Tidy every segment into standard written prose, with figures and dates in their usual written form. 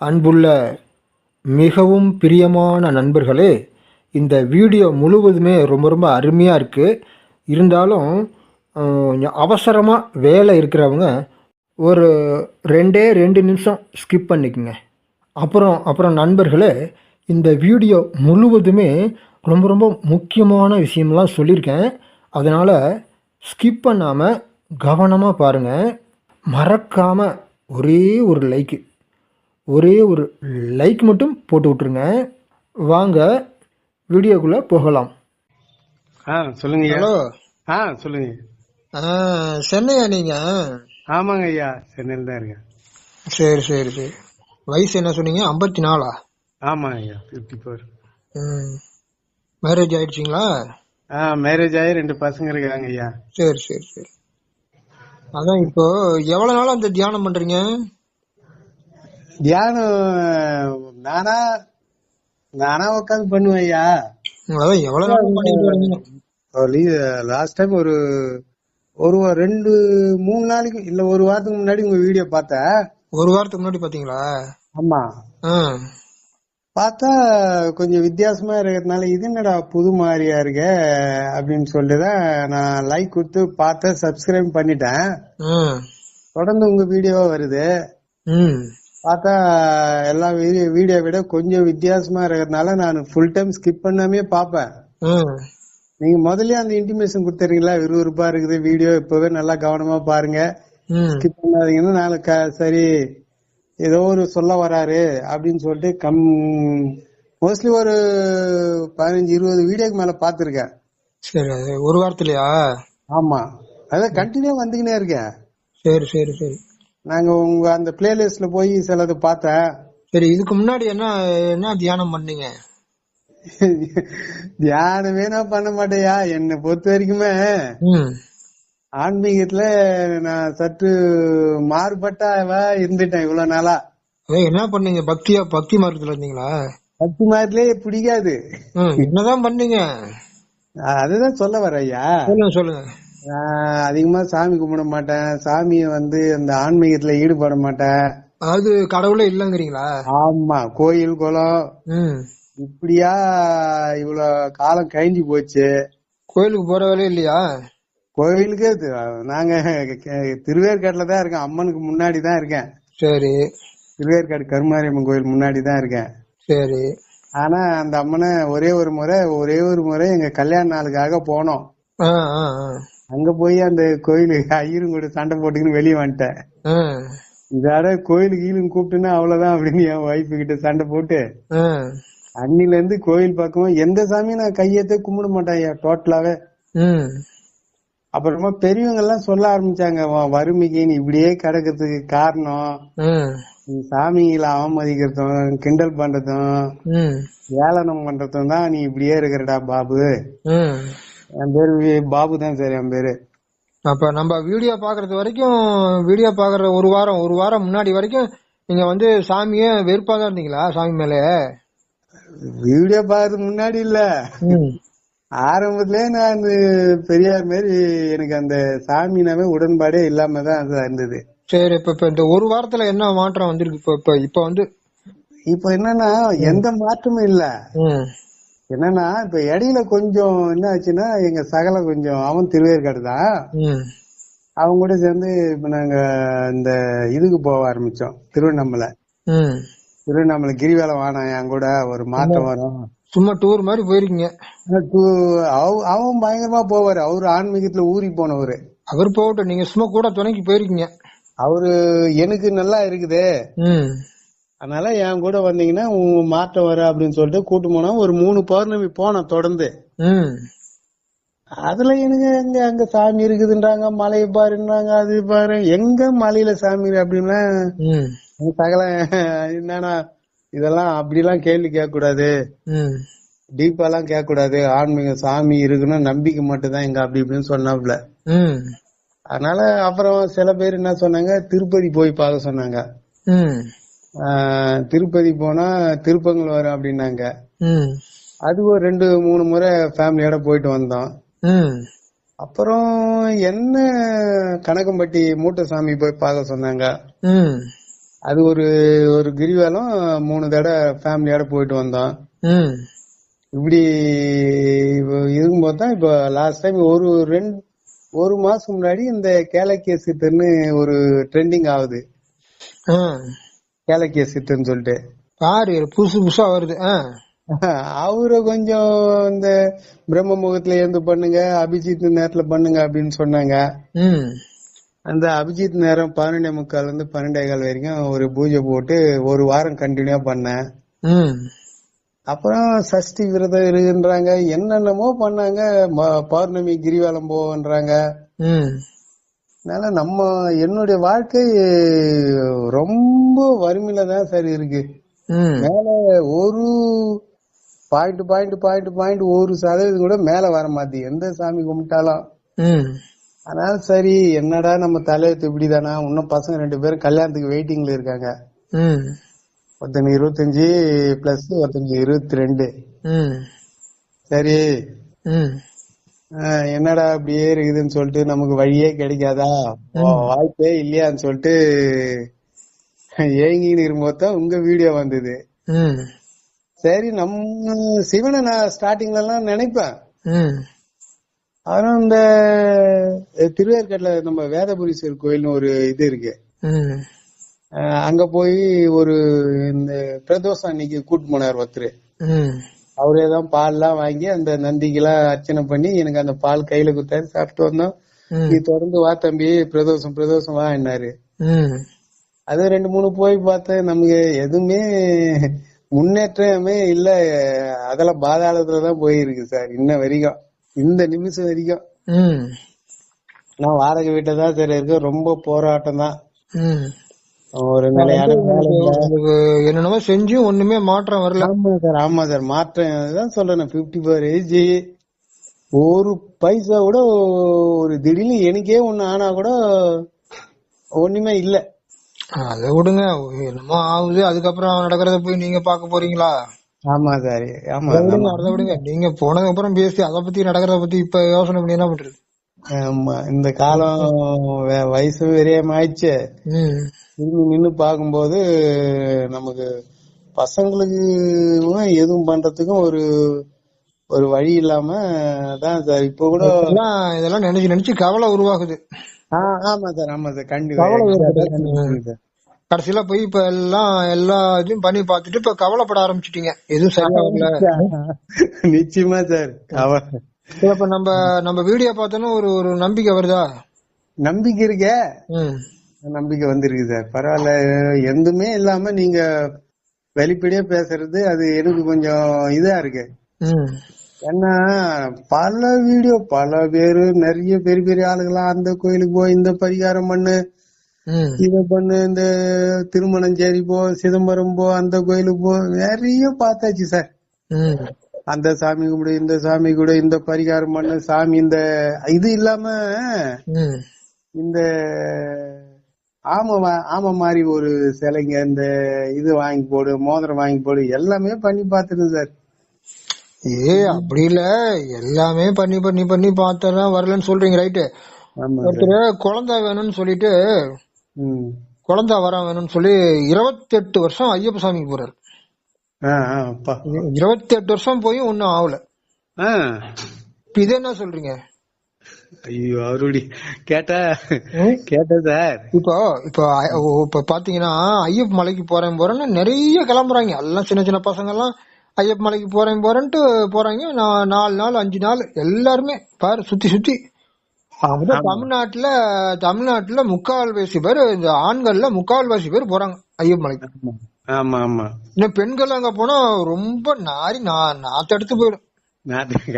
அன்புள்ள மிகவும் பிரியமான நண்பர்களே, இந்த வீடியோ முழுவதுமே ரொம்ப ரொம்ப அருமையாக இருக்குது. இருந்தாலும் கொஞ்சம் அவசரமாக வேலை இருக்கிறவங்க ஒரு 2 நிமிஷம் ஸ்கிப் பண்ணிக்கோங்க. அப்புறம் நண்பர்களே, இந்த வீடியோ முழுவதுமே ரொம்ப ரொம்ப முக்கியமான விஷயம்லாம் சொல்லியிருக்கேன். அதனால் ஸ்கிப் பண்ணாமல் கவனமாக பாருங்கள். மறக்காமல் ஒரே ஒரு லைக் மட்டும் போட்டு விட்ருங்க. வாங்க வீடியோக்குள்ளே போகலாம். சொல்லுங்க ஐயா. ஹலோ. சொல்லுங்க. சென்னையா நீங்கள்? ஆமாங்க ஐயா, சென்னையில் தான் இருக்கேன். சரி சரி சரி. வயசு என்ன சொன்னீங்க? 54. ஆமாங்க ஐயா, 54. மேரேஜ் ஆயிடுச்சிங்களா? மேரேஜ் ஆகி 2 பசங்க இருக்காங்க ஐயா. சரி சரி சரி. அதான் இப்போ எவ்வளவு நாளா அந்த தியானம் பண்றீங்க? தியானம் நானா உட்காந்து பண்ணுவேன் ஐயா. அதான் எவ்வளவு நாளா பண்ணிட்டு வரீங்க? லாஸ்ட் டைம் ஒரு 2-3 நாளைக்கு இல்ல, ஒரு வாரத்துக்கு முன்னாடி உங்க வீடியோ பார்த்தேன். ஒரு வாரத்துக்கு முன்னாடி பாத்தீங்களா? ஆமா. பார்த்தா கொஞ்சம் வித்தியாசமா இருக்கிறதுனால இது என்னடா புது மாதிரியா இருக்க அப்படின்னு சொல்லிட்டுதான் நான் லைக் கொடுத்து பார்த்தேன், சப்ஸ்கிரைப் பண்ணிட்டேன். தொடர்ந்து உங்க வீடியோ வருது. பார்த்தா எல்லா வீடியோ விட கொஞ்சம் வித்தியாசமா இருக்கிறதுனால நான் ஃபுல் டைம் ஸ்கிப் பண்ணாமே பாப்பேன். நீங்க முதல்ல அந்த இன்டிமேஷன் கொடுத்துறீங்களா, விறுவிறுப்பா இருக்குது வீடியோ, இப்பவே நல்லா கவனமா பாருங்க, ஸ்கிப் பண்ணாதீங்கன்னா நான் சரி ஏதோ ஒரு சொல்ல வராரு அப்படின்னு சொல்லிட்டு மோஸ்ட்லி ஒரு 15-20 வீடியோக்கு மேல பாத்துருக்கேன். சரி, ஒரு வாரத்துலயா? ஆமா, அதான் கண்டினியூ வந்துக்கினே இருக்கேன். சரி சரி சரி. நாங்க உங்க அந்த பிளேலிஸ்ட்ல போய் சிலது பார்த்தேன். சரி, இதுக்கு முன்னாடி என்ன தியானம் பண்ணீங்க? தியானமே நான் பண்ண மாட்டேயா. என்னை பொறுத்த வரைக்குமே ஆன்மீகத்துல நான் சற்று மாறுபட்டாவா இருந்துட்டேன் இவ்வளவு நாளா. என்ன பண்ணீங்க? பக்தி மார்க்கத்துல இருந்தீங்களா? பக்தி மார்க்கத்திலே பிடிக்காது. என்னதான் பண்ணீங்க? அதுதான் சொல்ல வர ஐயா. சொல்லுங்க. அதிகமா சாமி கும்பிட மாட்டேன், சாமிய அந்த ஆன்மீகத்துல ஈடுபட மாட்டேன். அதாவது கடவுளே இல்லங்கிறீங்களா? ஆமா, கோயில் குளம் இப்படியா இவ்வளவு காலம் கழிஞ்சு போச்சு. கோயிலுக்கு போற வேலையே இல்லையா? கோயிலுக்கு நாங்க திருவேற்காடுல தான் இருக்கேன், அம்மனுக்கு முன்னாடி தான் இருக்கேன். சரி. திருவேற்காடு கருமாரியம்மன் கோயில் முன்னாடி தான் இருக்கேன். சரி. ஆனா அந்த அம்மனை ஒரே ஒரு முறை எங்க கல்யாண நாளுக்காக போனோம். அங்க போய் அந்த கோயிலு ஐயரும் கூட சண்டை போட்டுக்கின்னு வெளியே வந்துட்டேன். இதாட கோயிலுக்கு ஈழுன்னு கூப்பிட்டுன்னா அவ்வளவுதான் அப்படின்னு என் ஒய்ஃபு கிட்ட சண்டை போட்டு அன்னில இருந்து கோயில் பக்கமும் எந்த சாமியும் நான் கையெழுத்தே கும்பிட மாட்டேன் டோட்டலாவே. அப்புறமா பெரியவங்க எல்லாம் சொல்ல ஆரம்பிச்சாங்க, வறுமைக்கு நீ இப்படியே கிடக்கிறதுக்கு காரணம் சாமிகளை அவமதிக்கிறதும் கிண்டல் பண்றதும் ஏளனம் பண்றதும் தான், நீ இப்படியே இருக்கிறடா பாபு. என் பேரு பாபு தான் சார் என் பேரு. அப்ப நம்ம வீடியோ பாக்குறது வரைக்கும், வீடியோ பாக்குற ஒரு வாரம் முன்னாடி வரைக்கும் நீங்க சாமியே வெறுப்பா தான் இருந்தீங்களா? சாமி மேல வீடியோ பாக்குறதுக்கு முன்னாடி இல்ல, ஆரம்பத்திலே நான் பெரியார் மாரி எனக்கு அந்த சாமினாவே உடன்பாடே இல்லாம தான் இருந்தது. சரி, இப்ப இந்த ஒரு வாரத்துல என்ன மாற்றம் வந்திருக்கு? இப்ப என்னன்னா எந்த மாற்றமும் இல்ல. என்னன்னா இப்ப இடையில கொஞ்சம் என்ன ஆச்சுன்னா, எங்க சகல கொஞ்சம் அவன் திருவேற்காடு தான், அவங்க கூட சேர்ந்து இப்ப நாங்க இந்த இதுக்கு போக ஆரம்பிச்சோம், திருவண்ணாமலை கிரிவலம் வானா என் கூட ஒரு மாற்றம் வரும். சும்மா டூர் மாதிரி போயிருக்கீங்க? அவன் பயங்கரமா போவாரு, அவரு ஆன்மீகத்துல ஊறி போனவரு. அவர் போகட்டும், நீங்க சும்மா கூட துணைக்கு போயிருக்கீங்க. அவரு எனக்கு நல்லா இருக்குது, அதனால என் கூட வந்தீங்கன்னா உங்க மாற்றம் வர அப்படின்னு சொல்லிட்டு கூட்டு போனா ஒரு 3 பௌர்ணமி போனோம் தொடர்ந்து. அதுல எனக்கு அங்க சாமி இருக்குதுன்றாங்க, மலையை பாருன்றாங்க, அது பாரு எங்க மலையில சாமி அப்படின்னா சகல என்னன்னா இதெல்லாம் அப்படிலாம் கேள்வி கேட்க கூடாது, டீப்பா எல்லாம் கேட்க கூடாது, ஆன்மீக சாமி இருக்குன்னு நம்பிக்கை மட்டும் தான் எங்க அப்படி இப்படின்னு சொன்னாப்ல. அதனால அப்புறம் சில பேர் என்ன சொன்னாங்க, திருப்பதி போய் பார்க்க சொன்னாங்க. திருப்பதி போனா திருப்பங்கள் வரும் அப்படின்னாங்க. அது ஒரு 2-3 முறை ஃபேமிலியோட போயிட்டு வந்தோம். அப்புறம் என்ன கணக்கம்பட்டி மூட்டை சாமி போய் பார்க்க சொன்னாங்க. அது ஒரு ஒரு கிரிவலம் 3 தடவை ஃபேமிலியோட போயிட்டு வந்தோம். இப்படி இருக்கும்போது தான் இப்ப லாஸ்ட் டைம் ஒரு மாசம் முன்னாடி இந்த கேலக்கிய சித்தர்னு ஒரு ட்ரெண்டிங் ஆகுது. கேலக்கிய சித்தர்னு சொல்லிட்டு பாரு புதுசு புதுசா வருது. அவரு கொஞ்சம் இந்த பிரம்ம முகத்துல இருந்து பண்ணுங்க, அபிஜித் நேரத்துல பண்ணுங்க அப்படின்னு சொன்னாங்க. அந்த அபிஜித் நேரம் 11:45 இருந்து 12:15 வரைக்கும் ஒரு பூஜை போட்டு ஒரு வாரம் கண்டினியூ பண்ணேன். அப்புறம் சஷ்டி விரதம் இருக்குன்றாங்க, என்னென்னமோ பண்ணாங்க, பௌர்ணமி கிரிவலம் போன்றாங்க. அதனால என்னுடைய வாழ்க்கை ரொம்ப வறுமையில தான் சார் இருக்கு. மேல ஒரு பாயிண்ட் 1% கூட மேல வர மாட்டேங்குது எந்த சாமி கும்பிட்டாலும். அதனால சரி என்னடா நம்ம தலையெழுத்து இப்படிதானா, இன்னும் பசங்க 2 பேரும் கல்யாணத்துக்கு வெயிட்டிங்ல இருக்காங்க. ஒருத்தங்க 25 பிளஸ் ஒருத்தங்க 22. சரி என்னடா அப்படியே இருக்குதுன்னு சொல்லிட்டு நமக்கு வழியே கிடைக்காதா, வாய்ப்பே இல்லையான்னு சொல்லிட்டு ஏங்கின்னு இருக்கும்போது தான் உங்க வீடியோ வந்தது. சரி நம்ம சிவனை நான் ஸ்டார்டிங்ல எல்லாம் நினைப்பேன். ஆனா இந்த திருவேற்காட்டுல நம்ம வேதபுரீஸ்வரர் கோயில்னு ஒரு இது இருக்கு, அங்க போய் ஒரு இந்த பிரதோஷம் அன்னைக்கு கூட்டு போனார் ஒருத்தர். அவரேதான் பால் எல்லாம் வாங்கி அந்த நந்திக்கெல்லாம் அர்ச்சனை பண்ணி எனக்கு அந்த பால் கையில குத்தாரு, சாப்பிட்டு வந்தோம். நீ தொடர்ந்து வா தம்பி, பிரதோஷம் வா என்னாரு. அது 2-3 போய் பார்த்தேன், நமக்கு எதுவுமே முன்னேற்றமே இல்ல, அதெல்லாம் பாதாளத்துலதான் போயிருக்கு சார். இன்ன வரைக்கும் இந்த நிமிஷம் வரைக்கும் நான் வாடகை வீட்டை தான் சார் இருக்கு. ரொம்ப போராட்டம் தான். ஒரு நிலையான என்னென்னமோ செஞ்சு ஒண்ணுமே மாற்றம் வரல. ஆமா சார் மாற்றம் தான் சொல்றேன். 54 ஏஜ், ஒரு பைசா கூட ஒரு திடீர்னு எனக்கே ஒண்ணு ஆனா கூட ஒண்ணுமே இல்ல. அத விடுங்க, என்னமோ ஆகுது, அதுக்கப்புறம் நடக்கிறத போய் நீங்க பாக்க போறீங்களா? ஆமா சார். ஆமா அதை விடுங்க, நீங்க போனதுக்கு அப்புறம் பேசி அதை பத்தி நடக்கிறத பத்தி இப்ப யோசனை பண்ணி என்ன பண்றது? ஆமா இந்த காலம் வயசு விரயமாயிடுச்சு. திரும்பி நின்னு பாக்கும்போது நமக்கு பசங்களுக்கு எதுவும் பண்றதுக்கும் ஒரு வழி இல்லாம தான் சார் இப்ப கூட இதெல்லாம் நினைச்சு கவலை உருவாகுது. ஆமா சார் கண்டிப்பா. கடைசியில போய் இப்ப எல்லா இதுவும் பண்ணி பாத்துட்டு இப்ப கவலைப்பட ஆரம்பிச்சிட்டீங்க, எதுவும் சரியாகல. நிச்சயமா சார். இப்ப நம்ம வீடியோ பார்த்தோன்னா ஒரு நம்பிக்கை வருதா? நம்பிக்கை இருக்க, நம்பிக்கை வந்திருக்கு சார். பரவாயில்ல, எதுவுமே இல்லாம நீங்க வெளிப்படையா பேசுறது அது எனக்கு கொஞ்சம் இதா இருக்கு. ஏன்னா பல வீடியோ பல பேரு நிறைய பெரிய பெரிய ஆளுங்களா அந்த கோயிலுக்கு போ, இந்த பரிகாரம் பண்ணு, இத பண்ணு, இந்த திருமணஞ்சேரி போ, சிதம்பரம் போ, அந்த கோயிலுக்கு போ, நிறைய பார்த்தாச்சு சார். அந்த சாமி கும்பிடு, இந்த சாமி கூட, இந்த பரிகாரம் பண்ணு சாமி, இந்த இது இல்லாம இந்த ஆமை மாதிரி ஒரு சிலைங்க, இந்த இது வாங்கி போடு, மோதிரம் வாங்கி போடு, எல்லாமே பண்ணி பாத்துருங்க சார். அப்படி இல்ல, எல்லாமே பண்ணி பண்ணி பண்ணி பார்த்தா வரலன்னு சொல்றீங்க, ரைட்டு. ஒருத்தர் குழந்தை வேணும்னு சொல்லிட்டு குழந்தை வர வேணும்னு சொல்லி 28 வருஷம் ஐயப்ப சாமிக்கு போறாரு. 28 வருஷம் போய் ஒன்னும் ஆகல. இது என்ன சொல்றீங்க? ஐயோ அவருடைய கேட்டா சார். இப்ப பாத்தீங்கன்னா ஐயப்ப மலைக்கு போறேன்னு நிறைய கிளம்புறாங்க. எல்லாம் சின்ன சின்ன பசங்க எல்லாம் ஐயப்ப மலைக்கு போறேன்ட்டு போறாங்க. 4 நாள் 5 நாள் எல்லாருமே பாரு சுத்தி தமிழ்நாட்டுல 3/4 பேர், இந்த ஆண்கள்ல 3/4 பேர் போறாங்க ஐயப்ப மலைக்கு. இன்னும் பெண்கள் அங்க போனா ரொம்ப நாத்தெடுத்து போயிடும்.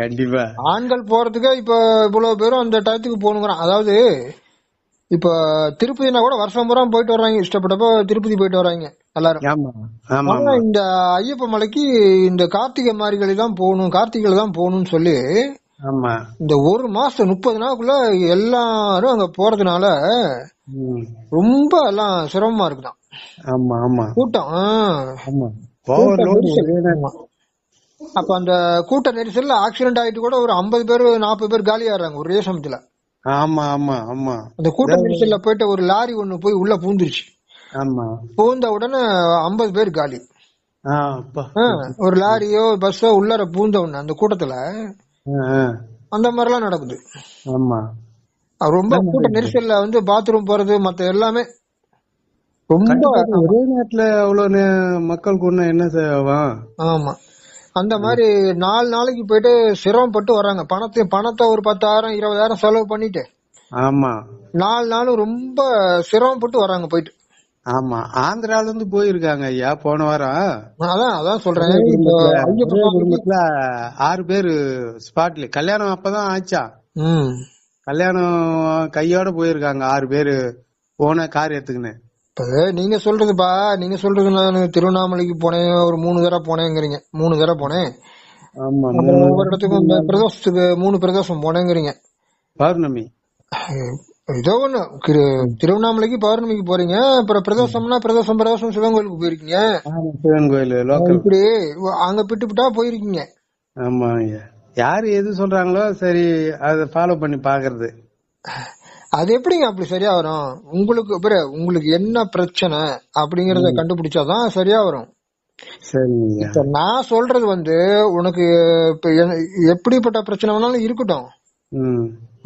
கண்டிப்பா ஆண்கள் போறதுக்கு இப்ப இவ்வளவு பேரும் அந்த டயத்துக்கு போகணுங்கிறான். அதாவது இப்ப திருப்பதினா கூட வருஷம் பூரா போயிட்டு வர்றாங்க, இஷ்டப்பட்டப்ப திருப்பதி போயிட்டு வர்றாங்க எல்லாரும். ஆனா இந்த ஐயப்ப மலைக்கு இந்த கார்த்திகை மாரிகளை தான் போகணும், கார்த்திகைல தான் போகணும்னு சொல்லி இந்த ஒரு மாசம் 30 நாளுக்குள்ள எல்லாரும் அங்க போறதுனால ரொம்ப எல்லாம் சிரமமா இருக்குதான். கூட்டம். அப்ப அந்த கூட்ட நெரிசல்ல ஆக்சிடென்ட் ஆயிட்டு கூட ஒரு 50 பேர் 40 பேர் காலி ஆறாங்க ஒரே சமயத்துல. அந்த கூட்ட நெரிசல்ல போயிட்டு ஒரு லாரி ஒண்ணு போய் உள்ள பூந்துருச்சு. ஆமா. பூந்த உடனே 50 பேர் காலி. அப்பா. ஒரு லாரியோ பஸ்ஸோ உள்ளார பூந்த உடனே அந்த கூட்டத்துல அந்த மாதிரி எல்லாம் நடக்குது. ஆமா. ரொம்ப கூட்ட நெரிசல்ல வந்து பாத்ரூம் போறது மத்த எல்லாமே ரொம்ப ஒரே நேரத்துல அவ்வளவு மக்கள் கூட என்ன செய்வான். ஆமா. அந்த மாதிரி 4 நாளைக்கு போயிட்டு சிரமப்பட்டு வர்றாங்க. பணத்தை ஒரு 10,000 20,000 செலவு பண்ணிட்டு ஆமா 4 நாளும் ரொம்ப சிரமப்பட்டு வர்றாங்க போயிட்டு. ஆமா. ஆந்திரால இருந்து போயிருக்காங்க ஐயா போன வாரம். அதான் சொல்றேன். குடும்பத்துல 6 பேரு ஸ்பாட்ல கல்யாணம் அப்பதான் ஆச்சா. கல்யாணம் கையோட போயிருக்காங்க 6 பேரு போன கார் எடுத்துக்கின்னு. நீங்க சொல்றதுப்பா, நீங்க சொல்றது நான் திருவண்ணாமலைக்கு போனேன், ஒரு 3 தடவை போனேங்கிறீங்க. 3 தடவை போனேன். ஒவ்வொரு இடத்துக்கும் பிரதோஷத்துக்கு 3 பிரதோஷம் போனேங்கிறீங்க. பௌர்ணமி ஏதோ ஒண்ணு திருவண்ணாமலைக்கு பௌர்ணமிக்கு போறீங்க. அப்புறம் பிரதோஷம்னா பிரதோஷம் சிவன் கோயிலுக்கு போயிருக்கீங்க. சிவன் கோயில் இப்படி அங்க பிட்டு போயிருக்கீங்க. ஆமா. யாரு எது சொல்றாங்களோ சரி அத ஃபாலோ பண்ணி பாக்குறது. அது எப்படிங்க அப்படி சரியா வரும்? உங்களுக்கு என்ன பிரச்சனை அப்படிங்கறத கண்டுபிடிச்சாதான் சரியா வரும். இப்ப நான் சொல்றது வந்து உனக்கு எப்படிப்பட்ட பிரச்சனை வேணாலும் இருக்கட்டும்,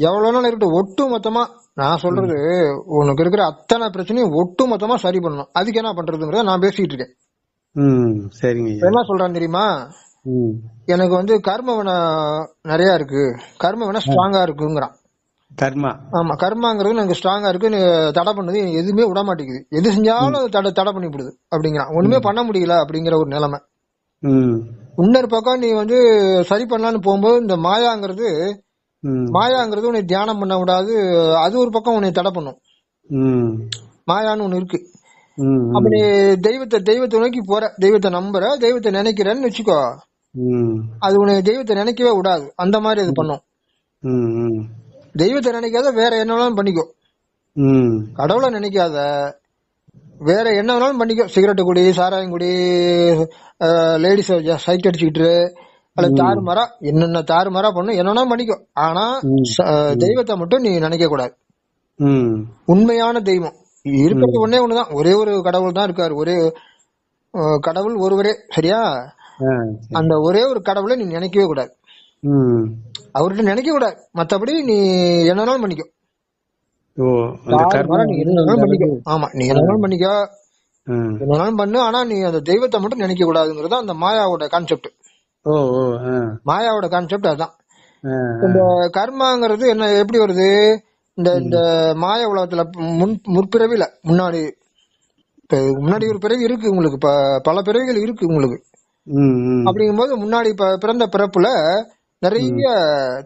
எவ்வளவு வேணாலும் இருக்கட்டும், ஒட்டு மொத்தமா நான் சொல்றது உனக்கு இருக்கிற அத்தனை பிரச்சனையும் ஒட்டு மொத்தமா சரி பண்ணணும். அதுக்கு என்ன பண்றதுங்கிறத நான் பேசிட்டு இருக்கேன். என்ன சொல்றான் தெரியுமா? எனக்கு வந்து கர்ம வினம் நிறைய இருக்கு, கர்ம வினம் ஸ்ட்ராங்கா இருக்குங்கிறான். கர்மா. ஆமா, கர்மாங்கிறது எனக்கு ஸ்ட்ராங்கா இருக்கு, தடை பண்ணது எதுவுமே விட மாட்டேங்குது, எது செஞ்சாலும் தடை பண்ணி விடுது அப்படிங்கிறான். ஒண்ணுமே பண்ண முடியல அப்படிங்கிற ஒரு நிலைமை. இன்னொரு பக்கம் நீ வந்து சரி பண்ணலான்னு போகும்போது இந்த மாயாங்கிறது உன்னை தியானம் பண்ண விடாது, அது ஒரு பக்கம் உன்னை தடை பண்ணும். மாயான்னு ஒண்ணு இருக்கு. அப்படி தெய்வத்தை நோக்கி போற, தெய்வத்தை நம்புற, தெய்வத்தை நினைக்கிறேன்னு வச்சுக்கோ, அது உன்னை தெய்வத்தை நினைக்கவே விடாது. அந்த மாதிரி அது பண்ணும். தெய்வத்தை நினைக்காத வேற என்ன வேணாலும் பண்ணிக்கோ, கடவுளை நினைக்காத வேற என்ன வேணாலும் பண்ணிக்கோ. சிகரெட்டு குடி, சாராயம் குடி, லேடிஸ் சைட் அடிச்சுக்கிட்டு அல்லது தாறுமாறா என்னென்ன தாறுமாறா பண்ணு, என்னன்னா பண்ணிக்கோ. ஆனா தெய்வத்தை மட்டும் நீ நினைக்க கூடாது. உண்மையான தெய்வம் இருக்கிறது ஒன்னே ஒண்ணுதான், ஒரே ஒரு கடவுள் தான் இருக்காரு, ஒரே கடவுள் ஒருவரே, சரியா? அந்த ஒரே ஒரு கடவுளை நீ நினைக்கவே கூடாது, அவர்கிட்ட நினைக்க கூடாது. மத்தபடி நீ என்னன்னாலும் பண்ணிக்கோ. ஆமா, நீ என்னன்னாலும் பண்ணிக்கோ, என்னன்னாலும் பண்ணு. ஆனா நீ அந்த தெய்வத்தை மட்டும் நினைக்க கூடாதுங்கிறது அந்த மாயாவோட கான்செப்ட். மாயாவோட கான்செப்ட் அதுதான். இந்த கர்மாங்கிறது என்ன எப்படி வருது? இந்த மாய உலகத்துல முற்பிறவில முன்னாடி ஒரு பிறவி இருக்கு உங்களுக்கு, பல பிறவிகள் இருக்கு உங்களுக்கு. அப்படிங்கும்போது முன்னாடி பிறந்த பிறப்புல நிறைய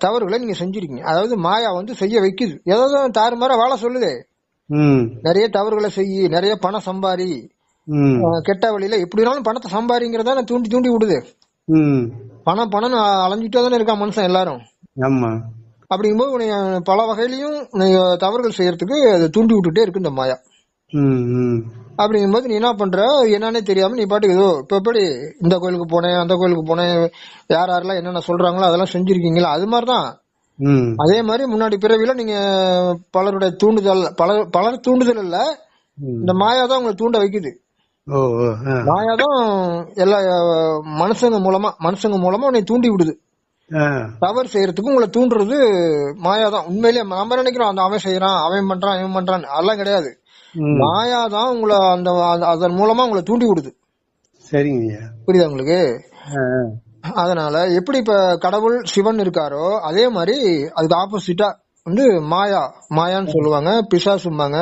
தவறுகளை நீங்க செஞ்சிருக்கீங்க. அதாவது மாயா வந்து செய்ய வைக்குது, ஏதாவது தாறுமாறா வாழ சொல்லுதே, நிறைய தவறுகளை செய்யி, நிறைய பணம் சம்பாரி, கெட்ட வழியில எப்படினாலும் பணத்தை சம்பாதிங்கிறத தூண்டி தூண்டி விடுது. பணம் அலைஞ்சிட்டே தானே இருக்கான் மனுஷன் எல்லாரும். அப்படிங்கும்போது உன்னை பல வகையிலையும் தவறுகள் செய்யறதுக்கு அதை தூண்டி விட்டுட்டே இருக்கு இந்த மாயா. அப்படிங்கும்போது நீ என்ன பண்ற, என்னன்னே தெரியாம நீ பாட்டுக்கு ஏதோ இப்ப எப்படி இந்த கோயிலுக்கு போனேன், அந்த கோயிலுக்கு போனேன், யாரெல்லாம் என்னென்ன சொல்றாங்களோ அதெல்லாம் செஞ்சிருக்கீங்களா, அது மாதிரிதான். அதே மாதிரி முன்னாடி பிறவில நீங்க பலருடைய பலர் தூண்டுதல் இல்ல, இந்த மாயாதான் உங்களை தூண்ட வைக்குது. மாயாதான் எல்லா மனுஷங்க மூலமா உன்னை தூண்டி விடுது. தவறு செய்யறதுக்கு உங்களை தூண்டுறது மாயாதான். உண்மையிலேயே நம்ம நினைக்கிறோம் அந்த அவன் செய்யறான், அவன் பண்றான், இவன் பண்றான், அதெல்லாம் கிடையாது. மாயாதான் உங்களை அதன் மூலமா உங்களை தூண்டி விடுது. சரிங்க, புரியுதா உங்களுக்கு? அதனால எப்படி இப்ப கடவுள் சிவன் இருக்காரோ அதே மாதிரி அதுக்கு ஆப்போசிட்டா வந்து மாயான்னு சொல்லுவாங்க, பிசாசும்பாங்க,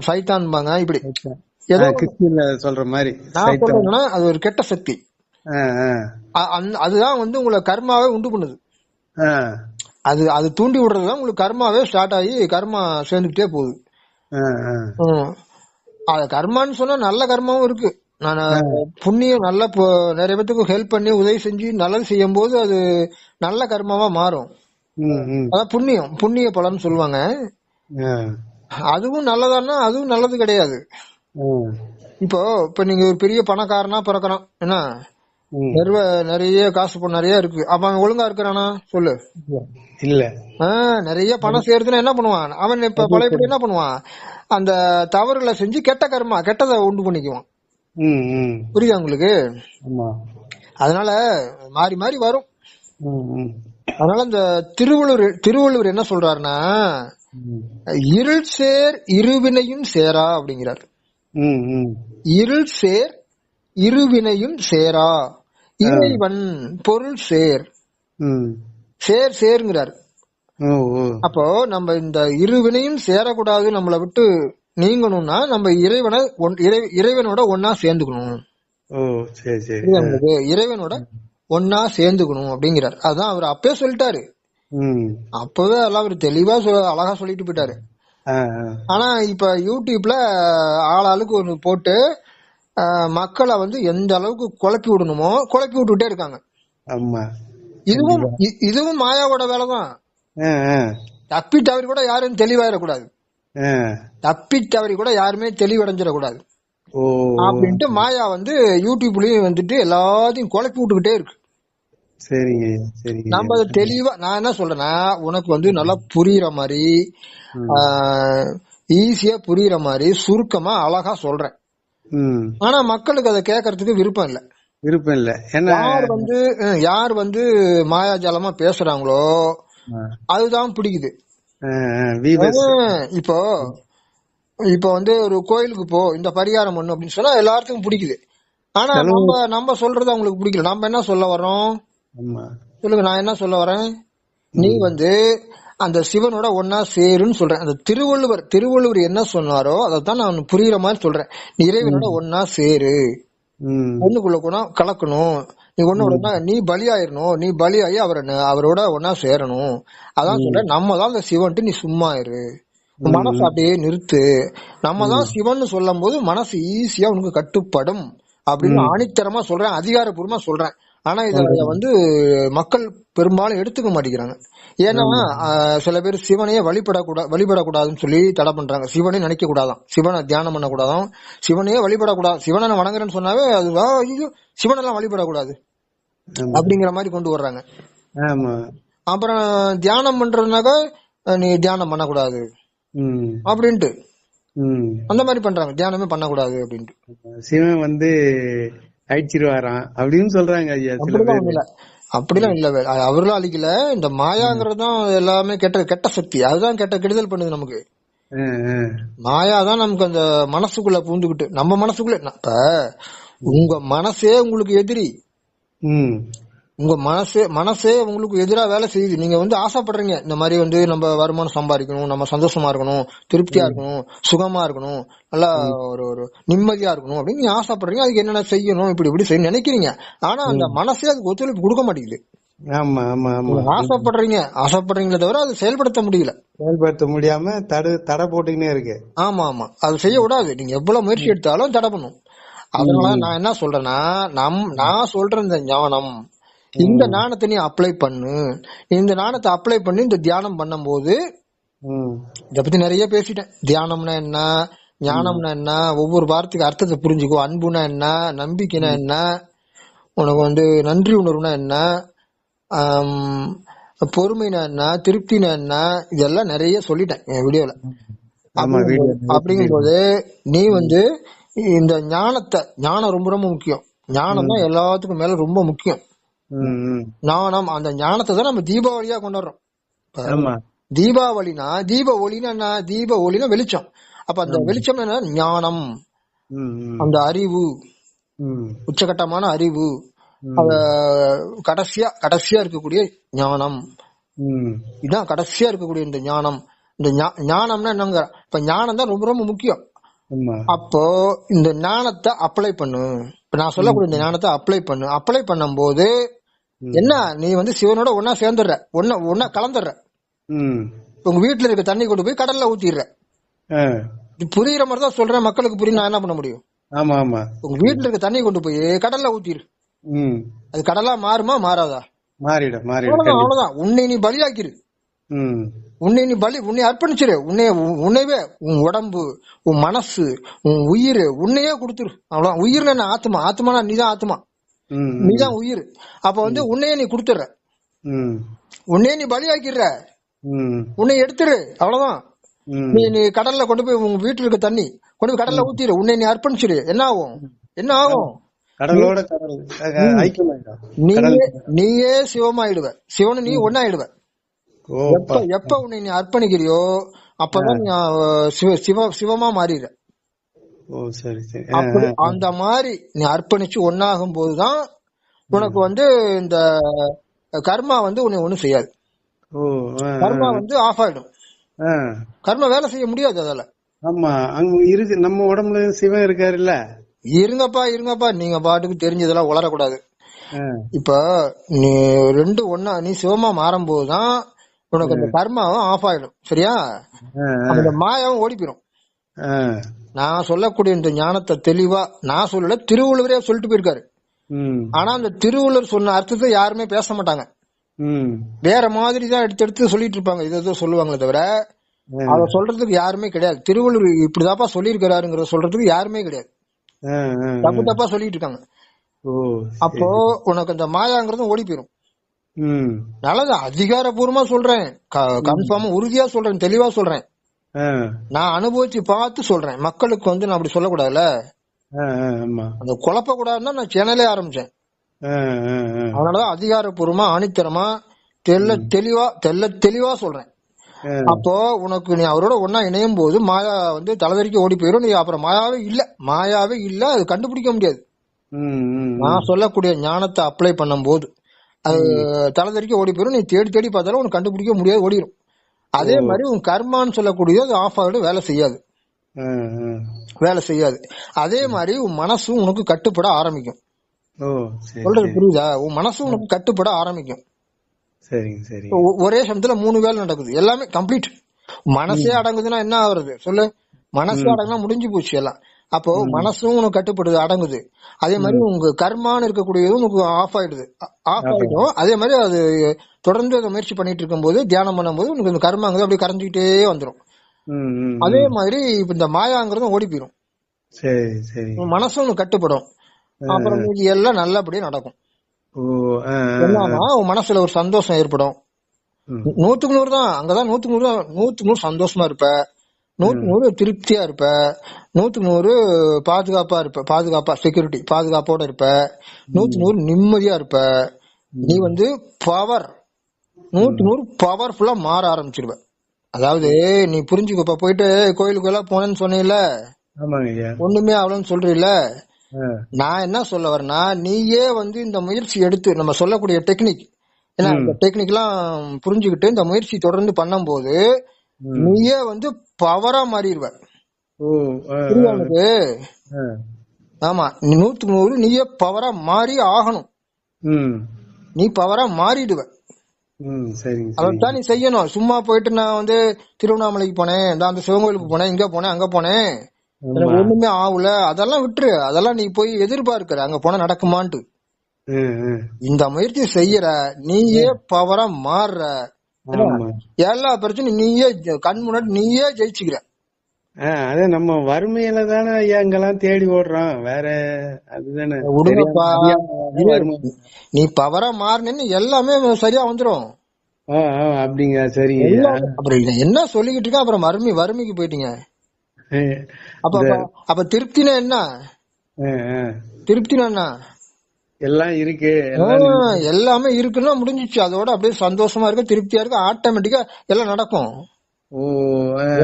சைத்தான்பாங்க. இப்படி சொல்ற மாதிரி நான் சொல்றேன்னா அது ஒரு கெட்ட சக்தி. அதுதான் வந்து உங்களை கர்மாவே உண்டு பண்ணுது. அது தூண்டி விடுறதுதான் உங்களுக்கு கர்மாவே ஸ்டார்ட் ஆகி கர்மா சேர்ந்துகிட்டே போகுது. கர்மான்னு சொன்னா நல்ல கர்மாவும் இருக்கு. நான் புண்ணியம் நல்ல நிறைய பேத்துக்கு ஹெல்ப் பண்ணி உதவி செஞ்சு நல்லது செய்யும் போது அது நல்ல கர்மாவா மாறும். அதான் புண்ணிய பலன்னு சொல்லுவாங்க. அதுவும் நல்லதான்னா அதுவும் நல்லது கிடையாது. இப்ப நீங்க ஒரு பெரிய பணக்காரனா பிறக்கணும், என்ன நிறைய காசு நிறைய இருக்கு, அப்ப அவன் ஒழுங்கா இருக்கிறானா சொல்லு? இல்ல. நிறைய பணம் சேர்த்துனா என்ன பண்ணுவான் அவன்? இப்ப பழையபடி என்ன பண்ணுவான், அந்த தவறுகளை செஞ்சு கெட்ட கர்மா கெட்டதை உண்டு பண்ணிக்குவான். புரியுதா உங்களுக்கு? அதனால மாறி மாறி வரும். அதனால இந்த திருவள்ளுவர் என்ன சொல்றாருன்னா, இருள் சேர் இருவினையும் சேரா அப்படிங்கிறார். இருள் சேர் இருவினையும் சேரா, இறைவன் பொருள் சேர் சேர் சேர்ங்கிறார். அப்போ நம்ம இந்த இருவினையும் சேரக்கூடாது, நம்மளை விட்டு நீங்கணும்னா நம்ம இறைவனோட ஒன்னா சேர்ந்துக்கணும். இறைவனோட ஒன்னா சேர்ந்துக்கணும் அப்படிங்கிறார். அதான் அவர் அப்பவே சொல்லிட்டாரு. அப்பவே எல்லாம் அவர் தெளிவா அழகா சொல்லிட்டு போயிட்டாரு. ஆனா இப்ப யூடியூப்ல ஆளாளுக்கு ஒண்ணு போட்டு மக்களை எந்த அளவுக்கு குழப்பி விடணுமோ குழப்பி விட்டுட்டே இருக்காங்க. இதுவும் மாயாவோட வேலைதான். தப்பி தவறி கூட யாரும் தெளிவாயிடக்கூடாது, தப்பி கூட யாருமே தெளிவடைஞ்சிடக்கூடாது அப்படின்ட்டு மாயா யூடியூப்லயும் எல்லாத்தையும் குழப்பி விட்டுக்கிட்டே இருக்கு. நம்ம அதை தெளிவா நான் என்ன சொல்றேன்னா, உனக்கு நல்லா புரியுற மாதிரி ஈஸியா புரியுற மாதிரி சுருக்கமா அழகா சொல்றேன். ஆனா மக்களுக்கு அதை கேட்கறதுக்கு விருப்பம் இல்ல. யார் மாயாஜாலமா பேசுறாங்களோ அதுதான் பிடிக்குது. இப்போ ஒரு கோயிலுக்கு போ, இந்த பரிகாரம் பண்ணு அப்படின்னு சொன்னா எல்லாத்துக்கும் பிடிக்குது. ஆனா நம்ம சொல்றது அவங்களுக்கு பிடிக்கல. நம்ம என்ன சொல்ல வரோம் சொல்லுங்க? நான் என்ன சொல்ல வரேன், நீ அந்த சிவனோட ஒன்னா சேருன்னு சொல்றேன். அந்த திருவள்ளுவர் என்ன சொன்னாரோ அதைத்தான் நான் புரியுற மாதிரி சொல்றேன். நீ இறைவனோட ஒன்னா சேரு, ஒண்ணுக்குள்ள கலக்கணும், நீ ஒண்ணு நீ பலியாயிரணும், நீ பலியாயி அவரோட ஒன்னா சேரணும். அதான் சொல்றேன். நம்ம தான் அந்த சிவன்ட்டு நீ சும்மா இரு, மனசு அப்படியே நிறுத்து. நம்ம தான் சிவன் சொல்லும் போது மனசு ஈஸியா உனக்கு கட்டுப்படும் அப்படின்னு ஆணித்தரமா சொல்றேன், அதிகாரப்பூர்வமா சொல்றேன். ஆனா இத மக்கள் பெரும்பாலும் எடுத்துக்க மாட்டேங்கிறாங்க. ஏன்னா சில பேர் சிவனையே வழிபடக்கூடாதுன்னு சொல்லி தடை பண்றாங்க. சிவனே நினைக்க கூடாதான், சிவனை தியானம் பண்ண கூடாதான், சிவனையே வழிபடக்கூடாது. சிவனை வணங்குறேன்னு சொன்னாவே அது சிவனெல்லாம் வழிபடக்கூடாது அப்படிங்கிற மாதிரி கொண்டு வர்றாங்க. அப்புறம் தியானம் பண்றதுனாக்க நீ தியானம் பண்ணக்கூடாது அப்படின்ட்டு அந்த மாதிரி பண்றாங்க. தியானமே பண்ணக்கூடாது அப்படின்ட்டு சிவன் அழிச்சிருவாராம் அப்படின்னு சொல்றாங்க. அப்படிலாம் இல்ல, அவர்களும் அழிக்கல. இந்த மாயாங்கிறதுதான் எல்லாமே கெட்ட சக்தி. அதுதான் கெடுதல் பண்ணுது நமக்கு. மாயாதான் நமக்கு அந்த மனசுக்குள்ள பூந்துக்கிட்டு நம்ம மனசுக்குள்ள. இப்ப உங்க மனசே உங்களுக்கு எதிரி, உங்க மனசே உங்களுக்கு எதிரா வேலை செய்யுது. நீங்க ஆசைப்படுறீங்க இந்த மாதிரி நம்ம வருமானம் சம்பாதிக்கணும், நம்ம சந்தோஷமா இருக்கணும், திருப்தியா இருக்கணும், சுகமா இருக்கணும், நல்லா ஒரு நிம்மதியா இருக்கணும் அப்படின்னு நீங்க ஆசைப்படுறீங்க. அதுக்கு என்னென்ன செய்யணும், இப்படி செய்ய நினைக்கிறீங்க. ஆனா அந்த மனசே அதுக்கு ஒத்துழைப்பு கொடுக்க மாட்டேங்குது. ஆசைப்படுறீங்களே தவிர அது செயல்படுத்த முடியாம தடை போட்டுக்கினே இருக்கு. ஆமா, அது செய்ய விடாது. நீங்க எவ்வளவு முயற்சி எடுத்தாலும் தடை பண்ணும். அதனால நான் என்ன சொல்றேன்னா, நான் சொல்ற இந்த ஞானம், இந்த ஞானத்தை நீ அப்ளை பண்ணு. இந்த ஞானத்தை அப்ளை பண்ணி இந்த தியானம் பண்ணும் போது இத பத்தி நிறைய பேசிட்டேன். தியானம்னா என்ன, ஞானம்னா என்ன, ஒவ்வொரு வார்த்தைக்கு அர்த்தத்தை புரிஞ்சுக்கோ. அன்புனா என்ன, நம்பிக்கைனா என்ன, உனக்கு நன்றி உணர்வுனா என்ன, பொறுமைனா என்ன, திருப்தினா என்ன, இதெல்லாம் நிறைய சொல்லிட்டேன் என் வீடியோல. அப்படிங்கும்போது நீ இந்த ஞானம் ரொம்ப ரொம்ப முக்கியம். ஞானம் தான் எல்லாத்துக்கும் மேல ரொம்ப முக்கியம். ஞானம், அந்த ஞானத்தை தான் நம்ம தீபாவளியா கொண்டாடுறோம். தீபாவளினா தீப ஒளினா என்ன, தீப ஒளினா வெளிச்சம். அப்ப அந்த வெளிச்சம் என்ன, ஞானம், அந்த அறிவு, உச்சகட்டமான அறிவு, கடைசியா இருக்கக்கூடிய ஞானம். இதான் கடைசியா இருக்கக்கூடிய இந்த ஞானம். இந்த ஞானம்னா என்னங்க, இப்ப ஞானம் தான் ரொம்ப ரொம்ப முக்கியம். அப்போ இந்த ஞானத்தை அப்ளை பண்ணு. இப்ப நான் சொல்லக்கூடிய இந்த ஞானத்தை அப்ளை பண்ணும் போது என்ன, நீ சிவனோட ஒன்னா சேர்ந்துடுற, ஒன்னா கலந்துடுற. உங்க வீட்டுல இருக்க தண்ணி கொண்டு போய் கடல்ல ஊத்திடுற. புரியுற மாதிரி தான் சொல்றேன், மக்களுக்கு புரியும். நான் என்ன பண்ண முடியும்? உங்க வீட்டுல இருக்க தண்ணி கொண்டு போய் கடல்ல ஊத்திரு, அது கடலா மாறுமா மாறாதா? அவ்வளவுதான். உன்னை நீ பலியாக்கிரு, உன்னை அர்ப்பணிச்சிரு. உன்னையவே, உன் உடம்பு, உன் மனசு, உன் உயிர், உன்னையே கொடுத்துரு. அவ்வளவு. உயிர்னா என்ன, ஆத்மானா நீதான் ஆத்மா, நீதான் உயிர். அப்ப உன்னையே நீ கொடுத்துற, உன்னையே நீ பலியாக்கிடுற, உன்னை எடுத்துரு. அவ்வளவுதான். நீ கடல்ல கொண்டு போய் உங்க வீட்டுல இருக்க தண்ணி கொண்டு போய் கடல்ல ஊத்திடு, உன்னை நீ அர்ப்பணிச்சிடு, என்ன ஆகும்? என்ன ஆகும்? கடலோட நீயே சிவமாயிடுவ, சிவனு நீ ஒன்னாயிடுவ. எப்ப உன்னை நீ அர்ப்பணிக்கிறியோ அப்பதான் நீ சிவமா மாறிடுற. அப்படி அந்த மாதிரி நீ அர்ப்பணிச்சு ஒன்னாகும் போதுதான் உனக்கு இந்த கர்மா உன்னை ஒண்ணும் செய்யாது. கர்மா ஆஃப் ஆயிடும். கர்மா வேலை செய்ய முடியாது அதால. ஆமா, அங்க இருக்கு நம்ம உடம்புல சிவன் இருக்காருல்ல. இருங்கப்பா நீங்க பாட்டுக்கு தெரிஞ்சதெல்லாம் உளரக்கூடாது. இப்ப நீ ரெண்டு ஒன்னா நீ சிவமா மாறும் போதுதான் உனக்கு அந்த கர்மாவும் ஆஃப் ஆயிடும். சரியா? அந்த மாயாவும் ஓடி போயிடும். நான் சொல்லக்கூடிய இந்த ஞானத்தை தெளிவா நான் சொல்லல, திருவள்ளுவரே சொல்லிட்டு போயிருக்காரு. ஆனா அந்த திருவள்ளுவர் சொன்ன அர்த்தத்தை யாருமே பேச மாட்டாங்க, வேற மாதிரிதான் எடுத்து சொல்லிட்டு இருப்பாங்க. இதை சொல்லுவாங்களே தவிர அத சொல்றதுக்கு யாருமே கிடையாது. திருவள்ளுவர் இப்படிதாப்பா சொல்லியிருக்கிறாருங்கிற சொல்றதுக்கு யாருமே கிடையாது. தப்பு தப்பா சொல்லிட்டு இருக்காங்க. அப்போ உனக்கு அந்த மாயாங்கிறது ஓடி போயிரும். நல்லது, அதிகாரப்பூர்வமா சொல்றேன், கன்ஃபார்மா உறுதியா சொல்றேன், தெளிவா சொல்றேன். நான் அனுபவிச்சு பார்த்து சொல்றேன். மக்களுக்கு நான் அப்படி சொல்லக்கூடாதுல்ல, அந்த குழப்ப கூடாதுன்னா நான் சேனலே ஆரம்பிச்சேன். அதனாலதான் அதிகாரப்பூர்வமா ஆணித்தரமா தெளிவா சொல்றேன். அப்போ உனக்கு நீ அவரோட ஒன்னா இணையும் போது மாயா தலைவரிக்கு ஓடி போயிடும். நீ அப்புறம் மாயாவே இல்ல, அது கண்டுபிடிக்க முடியாது. நான் சொல்லக்கூடிய ஞானத்தை அப்ளை பண்ணும் போது அது தலைவரிக்கு ஓடி போயிடும். நீ தேடி தேடி பார்த்தாலும் உனக்கு கண்டுபிடிக்க முடியாது, ஓடிடும். அதே மாதிரி உன் கர்மான்னு சொல்லக்கூடியது அது ஆஃப் ஆகிடும், வேலை செய்யாது. அதே மாதிரி உன் மனசும் உனக்கு கட்டுப்பட ஆரம்பிக்கும். சொல்றது புரியுதா? உன் மனசும் உனக்கு கட்டுப்பட ஆரம்பிக்கும். ஒரே சமயத்துல 3 வேலை நடக்குது, எல்லாமே கம்ப்ளீட். மனசே அடங்குதுன்னா என்ன ஆகுறது சொல்லு? மனசே அடங்குனா முடிஞ்சு போச்சு எல்லாம். அப்போ மனசும் உனக்கு கட்டுப்படுது, அடங்குது. அதே மாதிரி உங்க கர்மான்னு இருக்கக்கூடியது உனக்கு ஆஃப் ஆயிடும். அதே மாதிரி அது தொடர்ந்து அதை முயற்சி பண்ணிட்டு இருக்கும் போது, தியானம் பண்ணும் போது உனக்கு இந்த கர்மாங்கிறது அப்படியே கரைஞ்சிக்கிட்டே வந்துடும். அதே மாதிரி இப்ப இந்த மாயாங்கிறது ஓடி போயிடும். மனசும் உனக்கு கட்டுப்படும். அப்புறம் மீதி எல்லாம் நல்லபடியா நடக்கும். என்னன்னா உன் மனசுல ஒரு சந்தோஷம் ஏற்படும். 100க்கு 100 தான், அங்கதான் 100க்கு 100 சந்தோஷமா இருப்ப, 100க்கு 100 திருப்தியா இருப்ப, 100க்கு 100 பாதுகாப்பா செக்யூரிட்டி பாதுகாப்போட இருப்ப, 100க்கு 100 நிம்மதியா இருப்ப. நீ பவர் 100க்கு 100 பவர்ஃபுல்லா மாற ஆரம்பிச்சிருவ. அதாவது நீ புரிஞ்சுக்கப்ப, போயிட்டு கோயிலுக்கு எல்லாம் போனேன்னு சொன்னீங்கல்ல, ஒண்ணுமே அவ்வளவுன்னு சொல்றீல்ல. நான் என்ன சொல்ல வரேன்னா, நீயே இந்த முயற்சி எடுத்து நம்ம சொல்லக்கூடிய டெக்னிக், ஏன்னா இந்த டெக்னிக் எல்லாம் புரிஞ்சுக்கிட்டு இந்த முயற்சி தொடர்ந்து பண்ணும் போது நீயே பவரா மாறிடுவ. ஆமா, 100க்கு 100 நீயே பவரா மாறி ஆகணும். நீ பவரா மாறிடுவ. அதான் நீ செய்யணும். சும்மா போயிட்டு நான் திருவண்ணாமலைக்கு போனேன், அந்த சிவன் கோயிலுக்கு போனேன், இங்க போனேன், அங்க போனேன், ஒண்ணுமே ஆகல, அதெல்லாம் விட்டுரு. அதெல்லாம் நீ போய் எதிர்பார்க்கிற அங்க போனா நடக்குமான்ட்டு. இந்த முயற்சி செய்யற, நீயே பவரா மாறுற, எல்லா பிரச்சனையும் நீயே கண் முன்னாடி நீயே ஜெயிச்சுக்கிற. அது நம்ம வறுமையில தானே அங்கெல்லாம் தேடி ஓடுறோம், வேற அதுதானே. நீ பவரா மாறினு எல்லாமே சரியா வந்துரும். அப்படிங்க, சரிங்க. அப்புறம் என்ன சொல்லிக்கிட்டு இருக்க? அப்புறம் வறுமைக்கு போயிட்டீங்க. அப்ப திருப்தினா என்ன? திருப்தினா என்ன? எல்லாம் இருக்கு, எல்லாமே இருக்குன்னா முடிஞ்சிச்சு. அதோட அப்படியே சந்தோஷமா இருக்க, திருப்தியா இருக்க, ஆட்டோமேட்டிக்கா எல்லாம் நடக்கும்.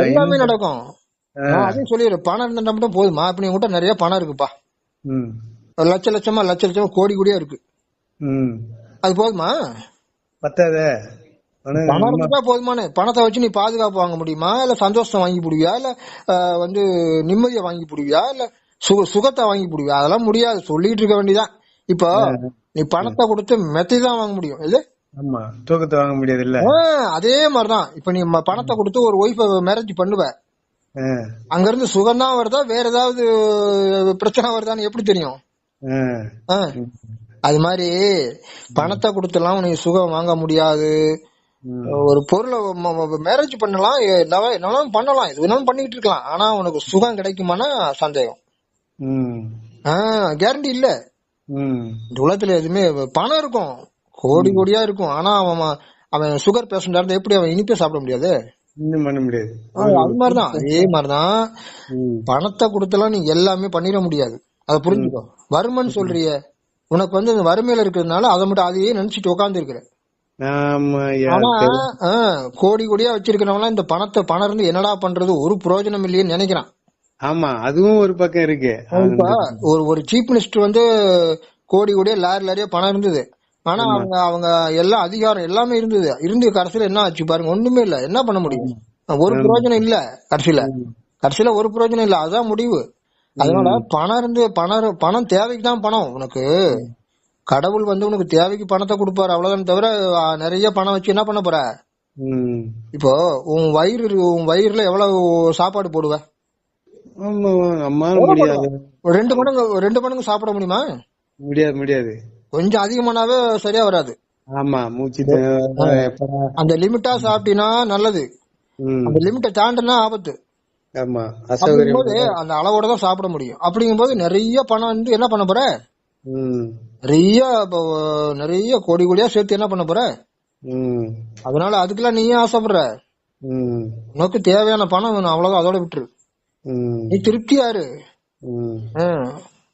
எல்லாமே நடக்கும். அதையும் சொல்லிடுறேன், பணம் இருந்தா மட்டும் போதுமா? இப்ப நீ கூட நிறைய பணம் இருக்குப்பா, லட்சமா கோடியா இருக்கு, அது போதுமா? பத்தாதே. பணம் இருந்தா போதுமானே. பணத்தை வச்சு நீ பாதுகாப்பு வாங்க முடியுமா? இல்ல சந்தோஷம் வாங்கி போடுவியா? இல்ல நிம்மதியை வாங்கி போடுவியா? இல்ல சுகத்தை வாங்கி போடுவியா? அதெல்லாம் முடியாது. சொல்லிட்டு இருக்க வேண்டியதான். இப்போ நீ பணத்தை கொடுத்து மெத்தை தான் வாங்க முடியும், இல்ல தூக்கத்தை வாங்க முடியாது. இல்ல அதே மாதிரிதான் இப்ப நீ பணத்தை கொடுத்து ஒரு ஒய்ஃப மேரேஜ் பண்ணுவ, அங்க இருந்து சுகம் தான் வருதா, வேற ஏதாவது பிரச்சனை வருதான்னு எப்படி தெரியும்? அது மாதிரி பணத்தை கொடுத்துலாம் உனக்கு சுகம் வாங்க முடியாது. ஒரு பொருளை மேரேஜ் பண்ணலாம், என்னெல்லாம் பண்ணலாம், இது வேணாலும் பண்ணிட்டு இருக்கலாம். ஆனா உனக்கு சுகம் கிடைக்குமானா சந்தேகம், கேரண்டி இல்ல. இந்த உலகத்துல எதுவுமே பணம் இருக்கும், கோடியா இருக்கும். ஆனா அவன் சுகர் பேஷண்டா இருந்தா எப்படி அவன் இனிப்பே சாப்பிட முடியாது? இன்னும் பண்ண முடியாது. அது மாதிரிதான், அதே மாதிரிதான் பணத்தை கொடுத்தலாம் நீ எல்லாமே பண்ணிட முடியாது. அதை புரிஞ்சுக்கோ. வறுமைன்னு சொல்றிய, உனக்கு வந்து இந்த வறுமையில இருக்கிறதுனால அதை மட்டும் அதையே நினைச்சிட்டு உட்கார்ந்து இருக்கிற. ஆனா கோடி கோடியா வச்சிருக்கிறவங்க இந்த பணம் இருந்து என்னடா பண்றது, ஒரு பிரயோஜனம் இல்லையேன்னு நினைக்கிறான். ஆமா, அதுவும் ஒரு பக்கம் இருக்கு. ஒரு சீஃப் மினிஸ்டர் வந்து கோடி கோடியா லாரியா பணம் இருந்தது. ஆனா அவங்க எல்லாம் அதிகாரம் எல்லாமே இருந்து கடைசியில என்ன ஆச்சு பாருங்க, ஒண்ணுமே இல்ல. என்ன பண்ண முடியும்? ஒரு பிரயோஜனம் இல்ல. கடைசியில ஒரு பிரயோஜனம் இல்ல. அதான் முடிவு. அதனால பணம் இருந்து பணம் தேவைக்கு தான் பணம். உனக்கு கடவுள் வந்து உனக்கு தேவைக்கு பணத்தை கொடுப்பாரு, அவ்வளவுதான். தவிர நிறைய பணம் வச்சு என்ன பண்ண போற? இப்போ உன் வயிறுல எவ்வளவு சாப்பாடு போடுவ? 2 மடங்கு சாப்பிட முடியுமா? முடியாது. கொஞ்சம் அதிகமானாவே சரியா வராது. ஆமா, மூச்சு அந்த லிமிட்டா சாப்பிட்டீங்கன்னா நல்லது. அந்த லிமிட்டை தாண்டினா ஆபத்து. அப்படிங்கும்போது அந்த அளவோட தான் சாப்பிட முடியும். அப்படிங்கும்போது நிறைய பணம் வந்து என்ன பண்ண போற? நிறைய கோடி கோடியா சேர்த்து என்ன பண்ண போற? அதனால அதுக்கெல்லாம் நீயே ஆசைப்படுற. உனக்கு தேவையான பணம் வேணும், அவ்வளவுதான். அதோட விட்டுரு. நீ திருப்தியாரு.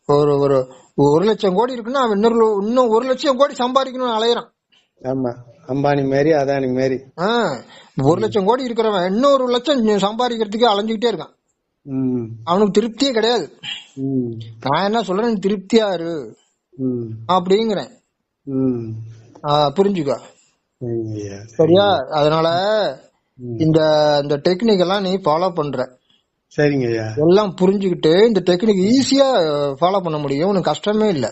ஒரு 1,00,000 கோடி இருக்குன்னா அவன் இன்னும் 1,00,000 கோடி சம்பாதிக்கணும்னு அலையறான். ஆமா, அம்பானி மாரி அதானி மாரி. 1,00,000 கோடி இருக்கிறவன் இன்னொரு 1,00,000 சம்பாதிக்கிறதுக்கு அலைஞ்சுக்கிட்டே இருக்கான். அவனுக்கு திருப்தியே கிடையாது. நான் என்ன சொல்றேன், திருப்தியாரு அப்படிங்கிறேன். புரிஞ்சுக்க, சரியா? அதனால இந்த டெக்னிக் எல்லாம் நீ ஃபாலோ பண்ற. சரிங்க. எல்லாம் புரிஞ்சுக்கிட்டு இந்த டெக்னிக் ஈஸியா ஃபாலோ பண்ண முடியும். உனக்கு கஷ்டமே இல்ல.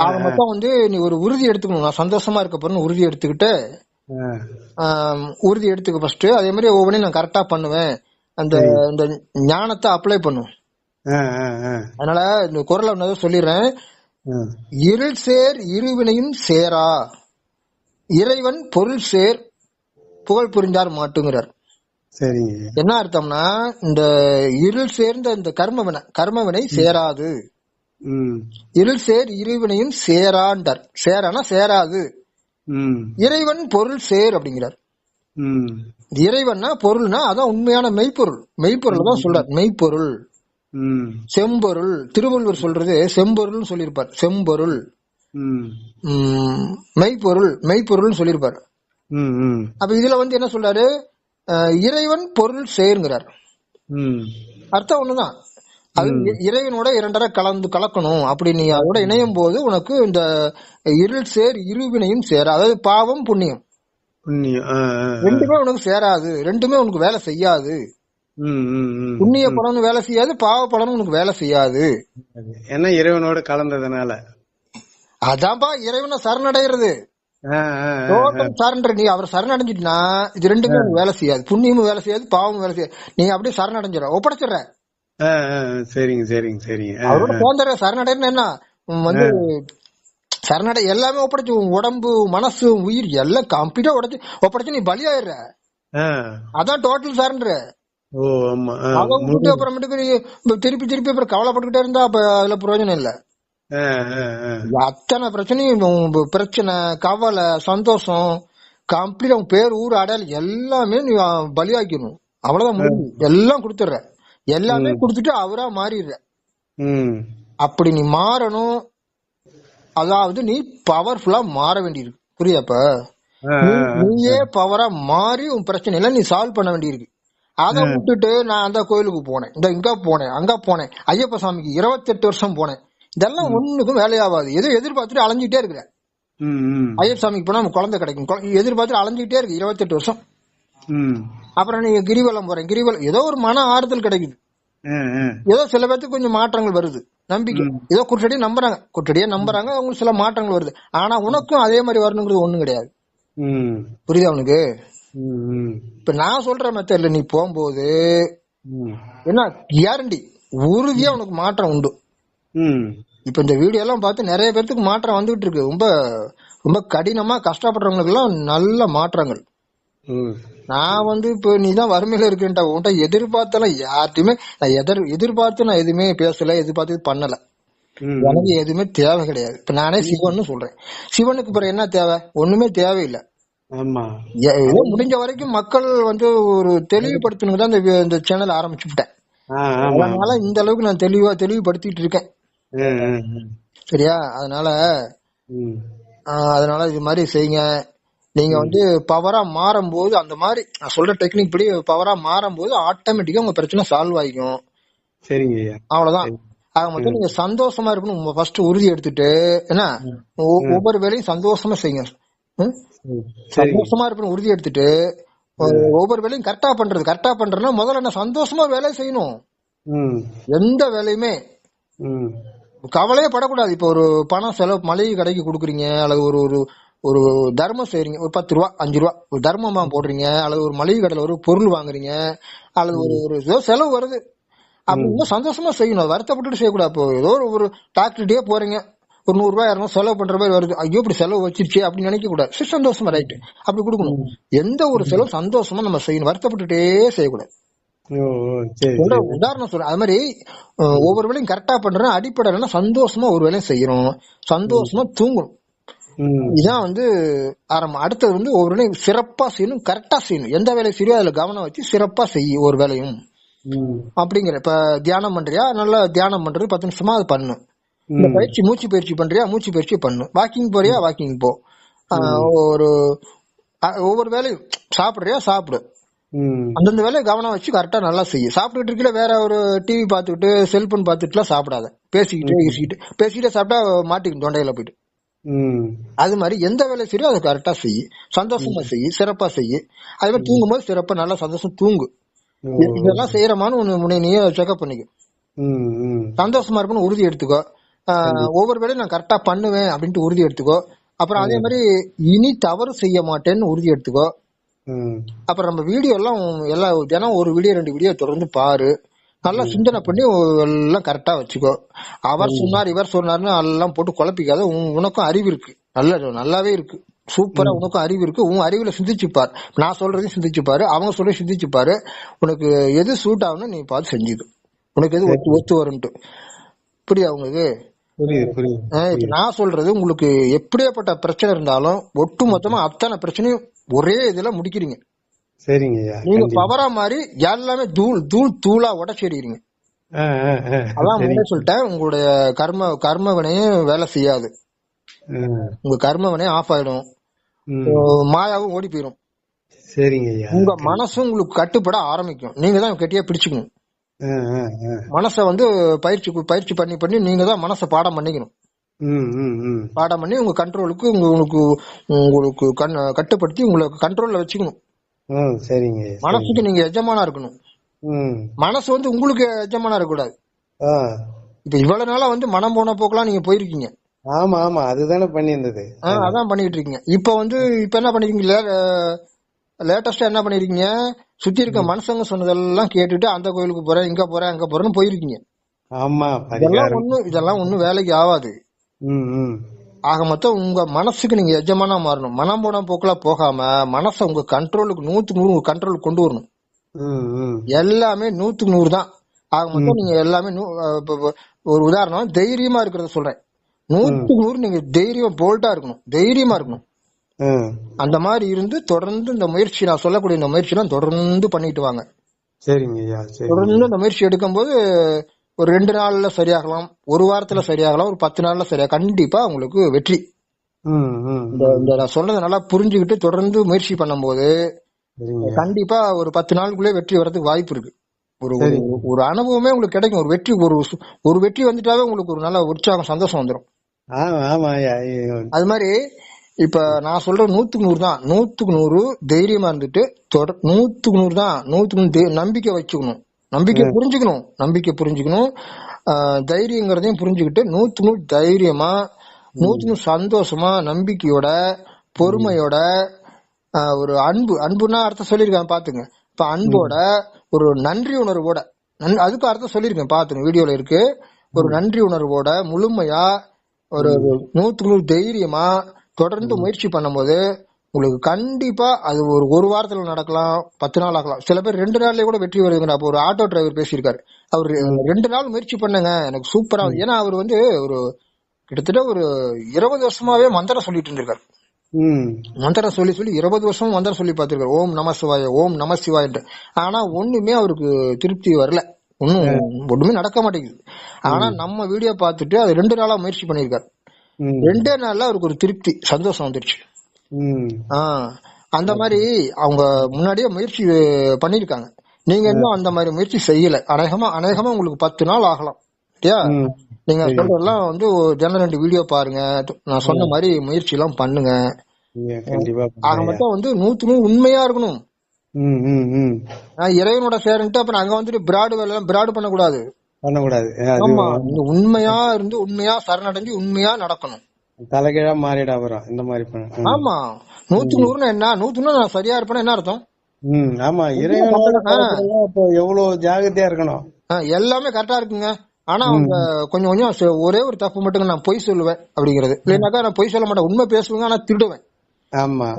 அது மட்டும் வந்து நீ ஒரு உறுதி எடுத்துக்கணும். நான் சந்தோஷமா இருக்க போறேன்னு உறுதி எடுத்துக்கிட்டு ஃபர்ஸ்ட். அதே மாதிரி ஒவ்வொன்றையும் நான் கரெக்டா பண்ணுவேன். இந்த ஞானத்தை அப்ளை பண்ணும். அதனால இந்த குறளை ஒன்னதை சொல்லிடுறேன். இருள் சேர் இருவினையும் சேரா, இறைவன் பொருள் சேர் புகழ் புரிந்தார் மாட்டுங்கிறார். என்ன அர்த்தம்னா, இந்த இருள் சேர்ந்த இந்த கர்மவினை சேராது. இருள் சேர் இருவினையும் சேராண்டார். சேரானா சேராது. இறைவன் பொருள் சேர் அப்படிங்கிறார். இறைவன்னா பொருள்னா அதான் உண்மையான மெய்ப்பொருள். மெய்ப்பொருள் தான் சொல்றார். மெய்ப்பொருள், செம்பொருள். திருவள்ளுவர் சொல்றது செம்பொருள் சொல்லியிருப்பார். செம்பொருள், மெய்ப்பொருள் சொல்லியிருப்பார். அப்ப இதுல வந்து என்ன சொல்றாரு? இறைவன் பொருள் சேர்ங்கிறார். அர்த்தம் ஒண்ணுதான். அது இறைவனோட 2 கலக்கணும். அப்படி நீ அதோட இணையும் போது உனக்கு இந்த இருள் சேர் இருவினையும் சேர, அதாவது பாவம் புண்ணியம் ரெண்டுமே உனக்கு சேராது. ரெண்டுமே உனக்கு வேலை செய்யாது. புண்ணிய பலனும் வேலை செய்யாது, பாவ பலனும் உனக்கு வேலை செய்யாது. ஏன்னா இறைவனோட கலந்ததுனால. அதான்பா இறைவனை சரணடைகிறது. நீ அவர் சரணடைஞ்சிட்டுனா இது ரெண்டுமே வேலை செய்யாது. புண்ணியமும் வேலை செய்யாது, பாவமும் வேலை செய்யாது. நீ அப்படியே சரணடைஞ்சிட, ஒப்படைச்சிடுற. அவரோட போந்த சரணடைன்னு என்ன வந்து சரணடை எல்லாமே ஒப்படைச்சு, உடம்பு மனசு உயிர் எல்லாம் கம்ப்ளீட்டா ஒப்படைச்சு நீ பலியாயிடுற. அதான் டோட்டல் சரண்டர். அப்புறமேட்டுக்கு திருப்பி அப்புறம் கவலைப்பட்டுக்கிட்டே இருந்தா அப்ப அதுல பிரயோஜனம் இல்ல. அத்தனை பிரச்சனை, கவலை, சந்தோஷம் கம்ப்ளீட் அவங்க பேர் ஊர் அடையாளம் எல்லாமே நீ பலியாக்கணும். அவ்வளவுதான் முடிஞ்சு. எல்லாம் கொடுத்துடுற, எல்லாமே கொடுத்துட்டு அவரா மாறிடுற. அப்படி நீ மாறணும். அதாவது நீ பவர்ஃபுல்லா மாற வேண்டியிருக்கு. புரியுதாப்ப? நீயே பவரா மாறி உன் பிரச்சனை எல்லாம் நீ சால்வ் பண்ண வேண்டியிருக்கு. அதை விட்டுட்டு நான் அந்த கோயிலுக்கு போனேன், இங்க போனேன், அங்க போனேன், ஐயப்ப சாமிக்கு 28 வருஷம் போனேன், இதெல்லாம் ஒண்ணுக்கும் வேலையாவாது. எதுவும் எதிர்பார்த்துட்டு அலைஞ்சிட்டே இருக்கிற. ஐயப்ப சாமிக்கு போனா குழந்தை கிடைக்கும், எதிர்பார்த்துட்டு அலைஞ்சிட்டே இருக்கு 28 வருஷம். அப்புறம் நீங்க கிரிவலம் போறேன், கிரிவலம் ஏதோ ஒரு மன ஆறுதல் கிடைக்குது. ஏதோ சில பேருக்கு கொஞ்சம் மாற்றங்கள் வருது, நம்பிக்கை. ஏதோ குற்றடியே நம்புறாங்க, அவங்களுக்கு சில மாற்றங்கள் வருது. ஆனா உனக்கும் அதே மாதிரி வரணுங்கிறது ஒண்ணும் கிடையாது. புரியுதா உனக்கு? இப்ப நான் சொல்ற மெத்தட்ல நீ போகும்போது என்ன கேரண்டி, உறுதியா உனக்கு மாற்றம் உண்டு. இப்ப இந்த வீடியோ எல்லாம் பார்த்து நிறைய பேருக்கு மாற்றம் வந்துகிட்டு இருக்கு. ரொம்ப ரொம்ப கடினமா கஷ்டப்படுறவங்களுக்கு எல்லாம் நல்ல மாற்றங்கள். நான் வந்து இப்ப நீதான் வறுமையில இருக்கேன்டா, உன்கிட்ட எதிர்பார்த்தெல்லாம் யார்ட்டையுமே நான் எதிர்பார்த்து நான் எதுவுமே பேசல, எதிர்பார்த்து பண்ணல. எனக்கு எதுவுமே தேவை கிடையாது. இப்ப நானே சிவன் சொல்றேன். சிவனுக்கு பிறகு என்ன தேவை? ஒண்ணுமே தேவையில்லை. ஏதோ முடிஞ்ச வரைக்கும் மக்கள் வந்து ஒரு தெளிவுபடுத்தணுங்க தான் இந்த சேனல் ஆரம்பிச்சுட்டேன். அதனால இந்த அளவுக்கு நான் தெளிவுபடுத்திட்டு இருக்கேன். சரியா? அதனால இது மாதிரி செய்யுங்க. நீங்க வந்து பவரா மாறும் போது அந்த மாதிரி நான் சொல்ற டெக்னிக் படி பவரா மாறும் போது ஆட்டோமேட்டிக்கா உங்க பிரச்சனை சால்வ் ஆகிக்கும். சரிங்க. அவ்வளவுதான். ஆக மொத்தம் நீங்க சந்தோஷமா இருக்கணும். ஃபர்ஸ்ட் உறுதி எடுத்துட்டு என்ன ஒவ்வொரு வேலையும் சந்தோஷமா செய்யுங்க. சந்தோஷமா இருக்கணும் உறுதி எடுத்துட்டு ஒவ்வொரு வேலையும் கரெக்டா பண்றதுன்னா முதல்ல என்ன சந்தோஷமா வேலை செய்யணும். எந்த வேலையுமே கவலையே படக்கூடாது. இப்ப ஒரு பணம் செலவு மளிகை கடைக்கு கொடுக்குறீங்க, அல்லது ஒரு ஒரு தர்மம் செய்றீங்க, ஒரு 10 ரூபா 5 ரூபா ஒரு தர்மமா போடுறீங்க, அல்லது ஒரு மளிகை கடையில ஒரு பொருள் வாங்குறீங்க, அல்லது ஒரு ஏதோ செலவு வருது அப்படின்னு சந்தோஷமா செய்யணும். வருத்தப்பட்டு செய்யக்கூடாது. இப்போ ஏதோ ஒரு டாக்டர்கிட்டயே போறீங்க, ஒரு 100 ரூபாய் 200 செலவு பண்ற மாதிரி வருது, ஐயோ இப்படி செலவு வச்சிருச்சு அப்படின்னு நினைக்க கூடாது. சந்தோஷமா ரைட்டு அப்படி கொடுக்கணும். எந்த ஒரு செலவு சந்தோஷமா நம்ம செய்யணும், வருத்தப்பட்டுட்டே செய்யக்கூடாது. உதாரணம் சொல்றேன். அது மாதிரி ஒவ்வொரு வேலையும் கரெக்டா பண்றேன் அடிப்படையில சந்தோஷமா ஒரு வேலையும் செய்யணும், சந்தோஷமா தூங்கணும். இதான் வந்து ஆரம்பம். அடுத்தது வந்து ஒவ்வொரு வேலையும் சிறப்பா செய்யணும், கரெக்டா செய்யணும். எந்த வேலை செய்யோ அதுல கவனம் வச்சு சிறப்பா செய்ய ஒரு வேலையும் அப்படிங்கிற. இப்ப தியானம் பண்றியா, நல்லா தியானம் பண்றது 10 நிமிஷமா அது பண்ணு. இந்த பயிற்சி மூச்சு பயிற்சி பண்றியா, மூச்சு பயிற்சி பண்ணு. வாக்கிங் போறியா, வாக்கிங் போ. ஒரு ஒவ்வொரு வேலையும் சாப்பிடுறியா, சாப்பிடு. அந்தந்த வேலையை கவனம் வச்சு கரெக்டா நல்லா செய்யும். சாப்பிட்டுட்டு இருக்கல வேற ஒரு டிவி பாத்துக்கிட்டு செல்போன் பாத்துட்டுலாம் சாப்பிடாத. பேசிக்கிட்டே சாப்பிட்டா மாட்டிக்கும் தொண்டையில போயிட்டு. அது மாதிரி எந்த வேலை செய்யோ அதை கரெக்டா செய்யு, சந்தோஷமா செய்யு, சிறப்பா செய்யு. அது மாதிரி தூங்கும் போது சிறப்பா நல்லா சந்தோஷம் தூங்கு. இதெல்லாம் செய்யறமான்னு நீயே செக்அப் பண்ணிக்க. சந்தோஷமா இருக்கணும் உறுதி எடுத்துக்கோ. ஒவ்வொரு வேலையும் நான் கரெக்டா பண்ணுவேன் அப்படின்ட்டு உறுதி எடுத்துக்கோ. அப்புறம் அதே மாதிரி இனி தவறு செய்ய மாட்டேன்னு உறுதி எடுத்துக்கோ. அப்புறம் நம்ம வீடியோ எல்லாம் தினம் ஒரு வீடியோ 2 வீடியோ தொடர்ந்து பாரு. நல்லா சிந்தனை பண்ணி எல்லாம் கரெக்டா வச்சுக்கோ. அவர் சொன்னார் இவர் சொன்னார்னு எல்லாம் போட்டு குழப்பிக்காத. உனக்கும் அறிவு இருக்கு, நல்லாவே இருக்கு, சூப்பரா உனக்கும் அறிவு இருக்கு. உன் அறிவுல சிந்திச்சுப்பாரு. நான் சொல்றதையும் சிந்திச்சுப்பாரு, அவங்க சொல்றதையும் சிந்திச்சுப்பாரு. உனக்கு எது சூட் ஆகும்னு நீ பார்த்து செஞ்சுது. உனக்கு எது ஒத்து வரும்ட்டு. புரியுதா உங்களுக்கு? இப்ப நான் சொல்றது உங்களுக்கு எப்படியாப்பட்ட பிரச்சனை இருந்தாலும் ஒட்டு மொத்தமா அத்தனை பிரச்சனையும் ஒரே இதுல முடிக்கிறீங்க. நீங்க பவரா மாதிரி எல்லாமே தூளா உடச்சிடுறீங்க. அதான் முன்னாடி சொல்லிட்டேன், உங்களுடைய கர்ம வினையும் வேலை செய்யாது. உங்க கர்ம வினையும் ஆஃப் ஆயிடும், மாயாவும் ஓடி போயிடும். உங்க மனசும் உங்களுக்கு கட்டுப்பட ஆரம்பிக்கும். நீங்க தான் கெட்டியா பிடிச்சுக்கணும். மனச வந்து பயிற்சி பண்ணி நீங்க தான் மனசை பாடம் பண்ணிக்கணும். பாடம் பண்ணி உங்க கண்ட்ரோலுக்கு உங்களுக்கு கட்டுப்படுத்தி உங்களை கண்ட்ரோல்ல வச்சுக்கணும். மனசுக்கு நீங்க எஜமானா இருக்கணும். மனசு வந்து உங்களுக்கு எஜமானா இருக்க கூடாது. இப்ப இவ்வளவு நாளா வந்து மனம் போன போக்கெல்லாம் நீங்க போயிருக்கீங்க. ஆமா ஆமா, அதுதானே பண்ணிருந்தது. அதான் பண்ணிட்டு இருக்கீங்க. இப்ப என்ன பண்ணிருக்கீங்க, லேட்டஸ்டா என்ன பண்ணிருக்கீங்க, சுத்தி இருக்க மனுஷங்க சொன்னதெல்லாம் கேட்டுட்டு அந்த கோயிலுக்கு போறேன், இங்க போறேன், அங்க போறேன்னு போயிருக்கீங்க. இதெல்லாம் ஒண்ணும் வேலைக்கு ஆகாது. ஆக மொத்தம் உங்க மனசுக்கு நீங்க எஜமானா மாறணும். மனம் போன போக்குல போகாம மனச உங்க கண்ட்ரோலுக்கு 100% கண்ட்ரோல் கொண்டு வரணும். எல்லாமே 100% தான். ஆக மொத்தம் நீங்க எல்லாமே ஒரு உதாரணம் தைரியமா இருக்கிறத சொல்றேன். 100% நீங்க தைரியம் போல்டா இருக்கணும், தைரியமா இருக்கணும். அந்த மாதிரி இருந்து தொடர்ந்து இந்த முயற்சி, நான் சொல்லக்கூடிய இந்த முயற்சி எல்லாம் தொடர்ந்து பண்ணிட்டு வாங்க. தொடர்ந்து இந்த முயற்சி எடுக்கும் போது ஒரு 2 நாள்ல சரியாகலாம், ஒரு வாரத்துல சரியாகலாம், ஒரு 10 நாள்ல சரியா, கண்டிப்பா உங்களுக்கு வெற்றி. இந்த நான் சொன்னதை நல்லா புரிஞ்சுக்கிட்டு தொடர்ந்து முயற்சி பண்ணும் போது கண்டிப்பா ஒரு 10 நாளுக்குள்ளே வெற்றி வர்றதுக்கு வாய்ப்பு இருக்கு. ஒரு அனுபவமே உங்களுக்கு கிடைக்கும். ஒரு வெற்றி வந்துட்டாவே உங்களுக்கு ஒரு நல்ல உற்சாகம் சந்தோஷம் வந்துடும். அது மாதிரி இப்ப நான் சொல்ற 100% தான், 100% தைரியமா இருந்துட்டு 100% தான், 100% நம்பிக்கை வச்சுக்கணும், நம்பிக்கை புரிஞ்சுக்கணும், தைரியங்கிறதையும் புரிஞ்சுக்கிட்டு 100% தைரியமா 100% சந்தோஷமா நம்பிக்கையோட பொறுமையோட ஒரு அன்புன்னா அர்த்தம் சொல்லியிருக்கேன் பாத்துங்க. இப்ப அன்போட ஒரு நன்றி உணர்வோட, அதுக்கு அர்த்தம் சொல்லியிருக்கேன் பாத்துங்க, வீடியோல இருக்கு. ஒரு நன்றி உணர்வோட முழுமையா ஒரு 100% தைரியமா தொடர்ந்து முயற்சி பண்ணும்போது உங்களுக்கு கண்டிப்பா அது ஒரு வாரத்துல நடக்கலாம், 10 நாள் ஆகலாம், சில பேர் 2 நாள்லயே கூட வெற்றி வருதுங்க. அப்போ ஒரு ஆட்டோ டிரைவர் பேசியிருக்காரு, அவர் 2 நாள் முயற்சி பண்ணுங்க எனக்கு சூப்பரா. ஏன்னா அவர் ஒரு கிட்டத்தட்ட ஒரு 20 வருஷமாவே மந்திரம் சொல்லிட்டு இருந்திருக்காரு. மந்திரம் சொல்லி 20 வருஷம் மந்திரம் சொல்லி பார்த்திருக்காரு. ஓம் நம சிவாய, ஓம் நம சிவாய. ஆனா ஒண்ணுமே அவருக்கு திருப்தி வரல, ஒண்ணுமே நடக்க மாட்டேங்குது. ஆனா நம்ம வீடியோ பார்த்துட்டு அது 2 நாளா முயற்சி பண்ணிருக்காரு. 2 நாள்ல அவருக்கு ஒரு திருப்தி, சந்தோஷம் வந்துருச்சு. அந்த மாதிரி அவங்க முன்னாடியே முயற்சி பண்ணிருக்காங்க. நீங்க இன்னும் அந்த மாதிரி முயற்சி செய்யல. அநேகமா உங்களுக்கு 10 நாள் ஆகலாம். நீங்க சொல்றதெல்லாம் வந்து தினம் 2 வீடியோ பாருங்க, நான் சொன்ன மாதிரி முயற்சி எல்லாம் பண்ணுங்க. ஆக மொத்தம் வந்து 100% உண்மையா இருக்கணும். இறைவனோட சேரன்ட்டு அப்புறம் அங்க வந்துட்டு பிராடு பண்ணக்கூடாது. ஆமா, உண்மையா இருந்து உண்மையா சரணடைஞ்சு உண்மையா நடக்கணும். தலைகீழா மாறிட வரும் இந்த மாதிரி. ஆமா, 100 என்ன 100 நான் சரியா இருப்பேன்னு என்ன அர்த்தம்? ஆமா, இறைவனோட எவ்வளவு ஜாகிரதையா இருக்கணும். எல்லாமே கரெக்டா இருக்குங்க. ஆனா அவங்க கொஞ்சம் ஒரே ஒரு தப்பு மட்டும், நான் பொய் சொல்லுவேன் அப்படிங்கிறது. இல்லைன்னாக்கா நான் பொய் சொல்ல மாட்டேன், உண்மை பேசுவேங்க, ஆனா திருடுவேன்.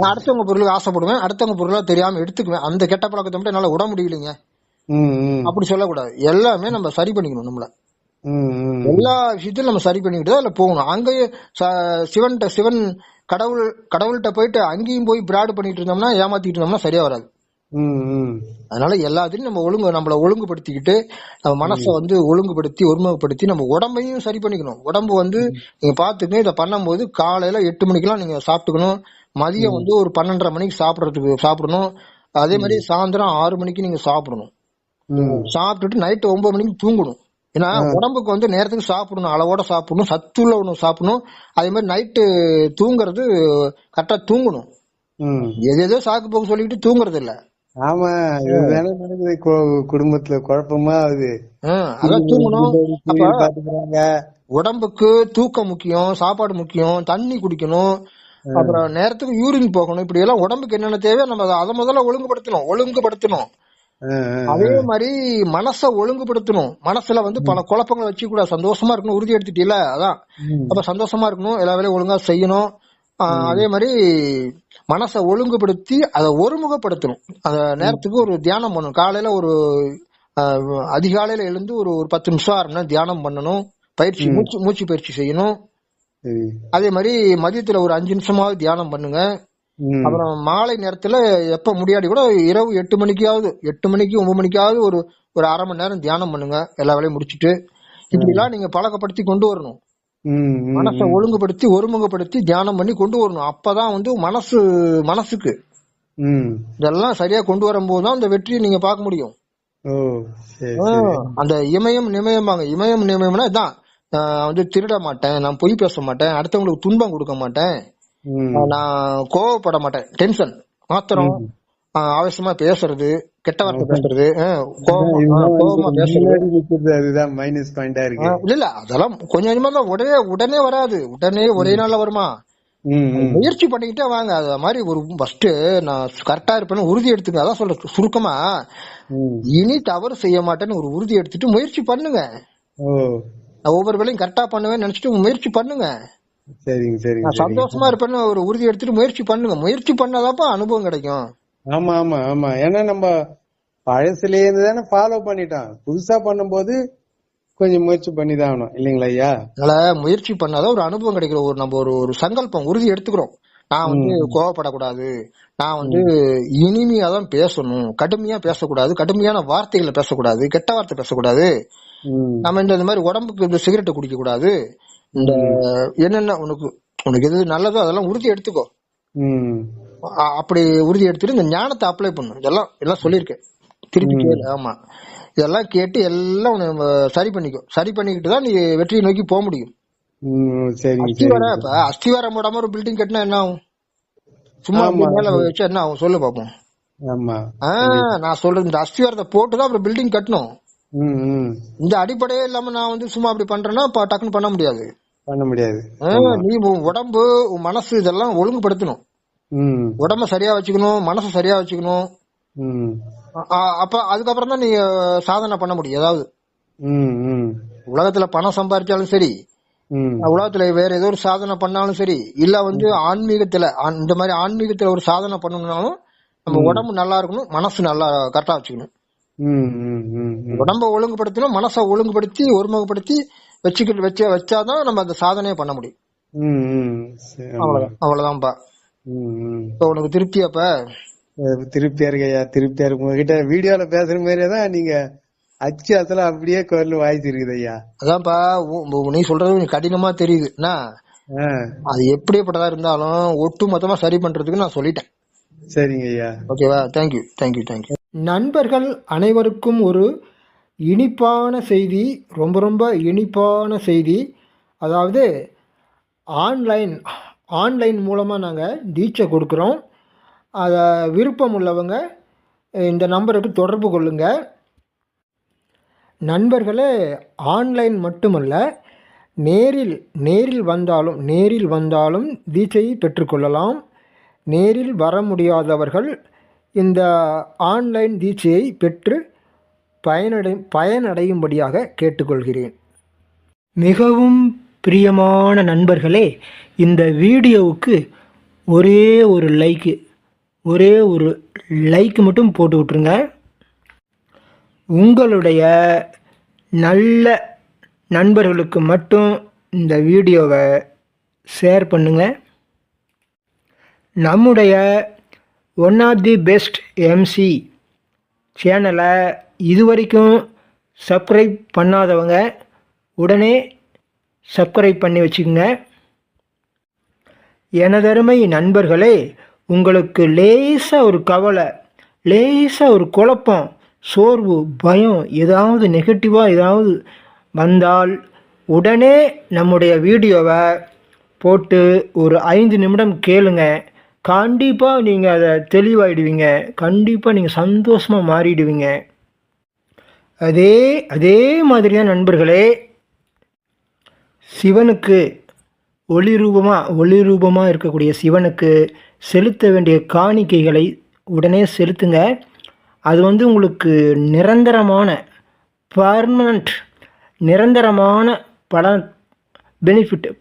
அடுத்தவங்க பொருளுக்கு ஆசைப்படுவேன், அடுத்தவங்க பொருளா தெரியாம எடுத்துக்குவேன். அந்த கெட்ட பழக்கத்தை மட்டும் என்னால விட முடியலைங்க. அப்படி சொல்லக்கூடாது. எல்லாமே நம்ம சரி பண்ணிக்கணும். நம்மள எல்லா விஷயத்திலும் நம்ம சரி பண்ணிக்கிட்டு அதுல போகணும். அங்கேயே சிவன் கடவுள்கிட்ட போயிட்டு அங்கேயும் போய் பிராடு பண்ணிட்டு இருந்தோம்னா, ஏமாத்திட்டு இருந்தோம்னா சரியா வராது. அதனால எல்லாத்தையும் நம்ம நம்மள ஒழுங்குபடுத்திக்கிட்டு நம்ம மனசை வந்து ஒழுங்குபடுத்தி ஒருமுகப்படுத்தி நம்ம உடம்பையும் சரி பண்ணிக்கணும். உடம்பு வந்து நீங்க பாத்துக்கணும், இதை பண்ணும்போது காலையில 8 மணிக்கெல்லாம் நீங்க சாப்பிட்டுக்கணும். மதியம் வந்து ஒரு 12:30 மணிக்கு சாப்பிடணும். அதே மாதிரி சாயந்தரம் 6 மணிக்கு நீங்க சாப்பிடணும். சாப்பிட்டுட்டு நைட்டு 9 மணிக்கு தூங்கணும். ஏன்னா உடம்புக்கு வந்து நேரத்துக்கு சாப்பிடணும், அளவோட சாப்பிடணும், சத்துள்ள உணவு சாப்பிடணும். அதே மாதிரி நைட்டு தூங்குறது கரெக்டா தூங்கணும். எதோ சாக்கு போக்கு சொல்லிட்டு தூங்குறது இல்ல. ஆமா, இதுதானே நடக்குது குடும்பத்துல, குழப்பமா ஆகுது. அதான் தூங்கணும். அப்ப உடம்புக்கு தூக்கம் முக்கியம், சாப்பாடு முக்கியம், தண்ணி குடிக்கணும், அப்புறம் நேரத்துக்கு யூரின் போகணும். இப்படி எல்லாம் உடம்புக்கு என்னென்ன தேவையோ நம்ம அதை முதல்ல ஒழுங்குபடுத்தணும். அதே மாதிரி மனச ஒழுங்குபடுத்தணும். மனசுல வந்து பல குழப்பங்களை வச்சு கூட சந்தோஷமா இருக்கணும். உறுதி எடுத்துட்டீல, அதான் அப்ப சந்தோஷமா இருக்கணும், எல்லா வேலையும் ஒழுங்கா செய்யணும். அதே மாதிரி மனசை ஒழுங்குபடுத்தி அதை ஒருமுகப்படுத்தணும். அந்த நேரத்துக்கு ஒரு தியானம் பண்ணணும். காலையில ஒரு அதிகாலையில எழுந்து ஒரு 10 நிமிஷம் 1/2 மணி நேரம் தியானம் பண்ணணும். மூச்சு பயிற்சி செய்யணும். அதே மாதிரி மதியத்துல ஒரு 5 நிமிஷமாவது தியானம் பண்ணுங்க. அப்புறம் மாலை நேரத்துல எப்ப முடியாடி கூட இரவு 8 மணிக்கு 9 மணிக்காவது ஒரு 1/2 மணி நேரம் தியானம் பண்ணுங்க, எல்லா வேலையும் முடிச்சுட்டு. இப்படி எல்லாம் நீங்க பழக்கப்படுத்தி கொண்டு வரணும். மனசை ஒழுங்குபடுத்தி ஒருமுகப்படுத்தி தியானம் பண்ணி கொண்டு வரணும். அப்பதான் வந்து மனசுக்கு இதெல்லாம் சரியா கொண்டு வரும்போதுதான் அந்த வெற்றியை நீங்க பார்க்க முடியும். அந்த இமயம் நிமயமாங்க. இமயம் நிமயம்னா இதான், வந்து திருட மாட்டேன், நான் பொய் பேச மாட்டேன், அடுத்தவங்களுக்கு துன்பம் கொடுக்க மாட்டேன், நான் கோவப்பட மாட்டேன், டென்ஷன் மாத்திரம் அவசியமா பேசுறது, கெட்ட வார்த்தை பேசுறது, கோபமா பேசுறது, அதுதான் மைனஸ் பாயிண்டா இருக்கு. இல்ல அதெல்லாம் கொஞ்சம் கொஞ்சமா தான், உடனே வராது, உடனே ஒரே நாள்ல வருமா? முயற்சி பண்ணிக்கிட்டே வாங்க. அது மாதிரி ஒரு ஃபர்ஸ்ட் நான் கரெக்டா இருப்பேன்னு உறுதி எடுத்துங்க. அதான் சொல்ற சுருக்கமா, இனி தவறு செய்ய மாட்டேன்னு ஒரு உறுதி எடுத்துட்டு முயற்சி பண்ணுங்க. ஒவ்வொரு வேலையும் கரெக்டா பண்ணுவேன்னு நினைச்சிட்டு முயற்சி பண்ணுங்க. நான் சந்தோஷமா இருப்பேன்னு ஒரு உறுதி எடுத்துட்டு முயற்சி பண்ணுங்க. முயற்சி பண்ணாதாப்பா அனுபவம் கிடைக்கும். ஆமா ஆமா ஆமா, ஏன்னா நம்ம பழசுல இருந்து தானே ஃபாலோ பண்ணிட்டோம். புதுசா பண்ணும்போது கொஞ்சம் முயற்சி பண்ணிதான் ஆகணும், இல்லைங்களா ஐயா? அதனால முயற்சி பண்ணாதான் ஒரு அனுபவம் கிடைக்கிற நம்ம ஒரு சங்கல்பம் உறுதி எடுத்துக்கிறோம். நான் வந்து கோவப்படக்கூடாது, நான் வந்து இனிமையா தான் பேசணும், கடுமையா பேசக்கூடாது, கடுமையான வார்த்தைகளை பேசக்கூடாது, கெட்ட வார்த்தை பேசக்கூடாது, நம்ம இந்த மாதிரி உடம்புக்கு இந்த சிகரெட்டை குடிக்க கூடாது, இந்த என்னென்ன உனக்கு எது நல்லதோ அதெல்லாம் உறுதி எடுத்துக்கோ. அப்படி உறுதி எடுத்துட்டு இந்த ஞானத்தை அப்ளை பண்ணும். எல்லாம் சொல்லியிருக்கேன், திருப்பி கேளு. ஆமா, இதெல்லாம் கேட்டு எல்லாம் சரி பண்ணிக்கோ. சரி பண்ணிக்கிட்டு தான் நீ வெற்றியை நோக்கி போக முடியும். அஸ்திவாரம் போடாம ஒரு பில்டிங் கட்டினா என்ன ஆகும்? சும்மா மேல வச்சா என்ன ஆகும் சொல்லு பாப்போம். நான் சொல்றது, இந்த அஸ்திவாரத்தை போட்டுதான் அப்புறம் பில்டிங் கட்டணும். இந்த அடிப்படையே இல்லாம நான் வந்து சும்மா அப்படி பண்றேன்னா டக்குன்னு பண்ண முடியாது. நீ உடம்பு மனசு இதெல்லாம் ஒழுங்குபடுத்தணும். உடம்ப சரியா வச்சுக்கணும், மனசை சரியா வச்சுக்கணும். அப்ப அதுக்கப்புறம் தான் நீங்க சாதனை பண்ண முடியும். ஏதாவது உலகத்துல பணம் சம்பாதிச்சாலும் சரி, உலகத்துல வேற ஏதோ ஒரு சாதனை பண்ணாலும் சரி, இல்ல வந்து ஆன்மீகத்துல இந்த மாதிரி ஆன்மீகத்துல ஒரு சாதனை பண்ணணும்னாலும் நம்ம உடம்பு நல்லா இருக்கணும், மனசு நல்லா கரெக்டா வச்சுக்கணும். உடம்ப ஒழுங்குபடுத்தணும், மனசை ஒழுங்குபடுத்தி ஒருமுகப்படுத்தி வச்சாதான் நம்ம அந்த சாதனையை பண்ண முடியும். அவ்வளவுதான்ப்பா. இப்ப உனக்கு திருப்தியாப்ப? திருப்தியா இருக்கு ஐயா, திருப்தியா இருக்கு. உங்ககிட்ட வீடியோல பேசுற மாதிரியே தான் நீங்க அச்சு அசல அப்படியே குரல் வாய்ஸ் இருக்குது ஐயா. அதான்ப்பா நீ சொல்றது கடினமா தெரியுது. அது எப்படிப்பட்டதா இருந்தாலும் ஒட்டு மொத்தமா சரி பண்றதுக்கு நான் சொல்லிட்டேன். சரிங்க ஐயா. ஓகேவா? Thank you thank you thank you. நண்பர்கள் அனைவருக்கும் ஒரு இனிப்பான செய்தி, ரொம்ப ரொம்ப இனிப்பான செய்தி. அதாவது ஆன்லைன் மூலமாக நாங்கள் தீட்சை கொடுக்குறோம். அதை விருப்பம் உள்ளவங்க இந்த நம்பருக்கு தொடர்பு கொள்ளுங்கள். நண்பர்களே, ஆன்லைன் மட்டுமல்ல, நேரில் வந்தாலும் தீட்சையை பெற்றுக்கொள்ளலாம். நேரில் வர முடியாதவர்கள் இந்த ஆன்லைன் தீட்சையை பெற்று பயனடையும்படியாக கேட்டுக்கொள்கிறேன். மிகவும் பிரியமான நண்பர்களே, இந்த வீடியோவுக்கு ஒரே ஒரு லைக் மட்டும் போட்டு விட்ருங்க. உங்களுடைய நல்ல நண்பர்களுக்கு மட்டும் இந்த வீடியோவை ஷேர் பண்ணுங்கள். நம்முடைய one of the best MC சேனலை இதுவரைக்கும் சப்ஸ்கிரைப் பண்ணாதவங்க உடனே சப்ஸ்கிரைப் பண்ணி வச்சுக்கோங்க. எனதருமை நண்பர்களே, உங்களுக்கு லேசாக ஒரு கவலை, லேசாக ஒரு குழப்பம், சோர்வு, பயம், ஏதாவது நெகட்டிவாக ஏதாவது வந்தால் உடனே நம்முடைய வீடியோவை போட்டு ஒரு 5 நிமிடம் கேளுங்க. கண்டிப்பாக நீங்கள் அதை தெளிவாயிடுவீங்க. கண்டிப்பாக நீங்கள் சந்தோஷமாக மாறிடுவீங்க. அதே மாதிரி தான் நண்பர்களே, சிவனுக்கு ஒளி ரூபமாக இருக்கக்கூடிய சிவனுக்கு செலுத்த வேண்டிய காணிக்கைகளை உடனே செலுத்துங்க. அது உங்களுக்கு நிரந்தரமான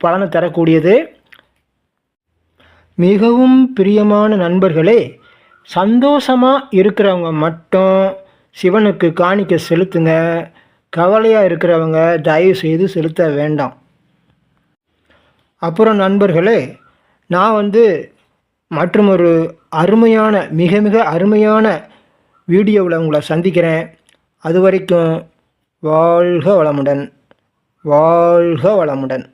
பலனை தரக்கூடியது. மிகவும் பிரியமான நண்பர்களே, சந்தோஷமாக இருக்கிறவங்க மட்டும் சிவனுக்கு காணிக்கை செலுத்துங்க. கவலையாக இருக்கிறவங்க தயவு செய்து செலுத்த வேண்டாம். அப்புறம் நண்பர்களே, நான் மற்றும் ஒரு அருமையான மிக மிக அருமையான வீடியோவில் உங்களை சந்திக்கிறேன். அது வரைக்கும் வாழ்க வளமுடன், வாழ்க வளமுடன்.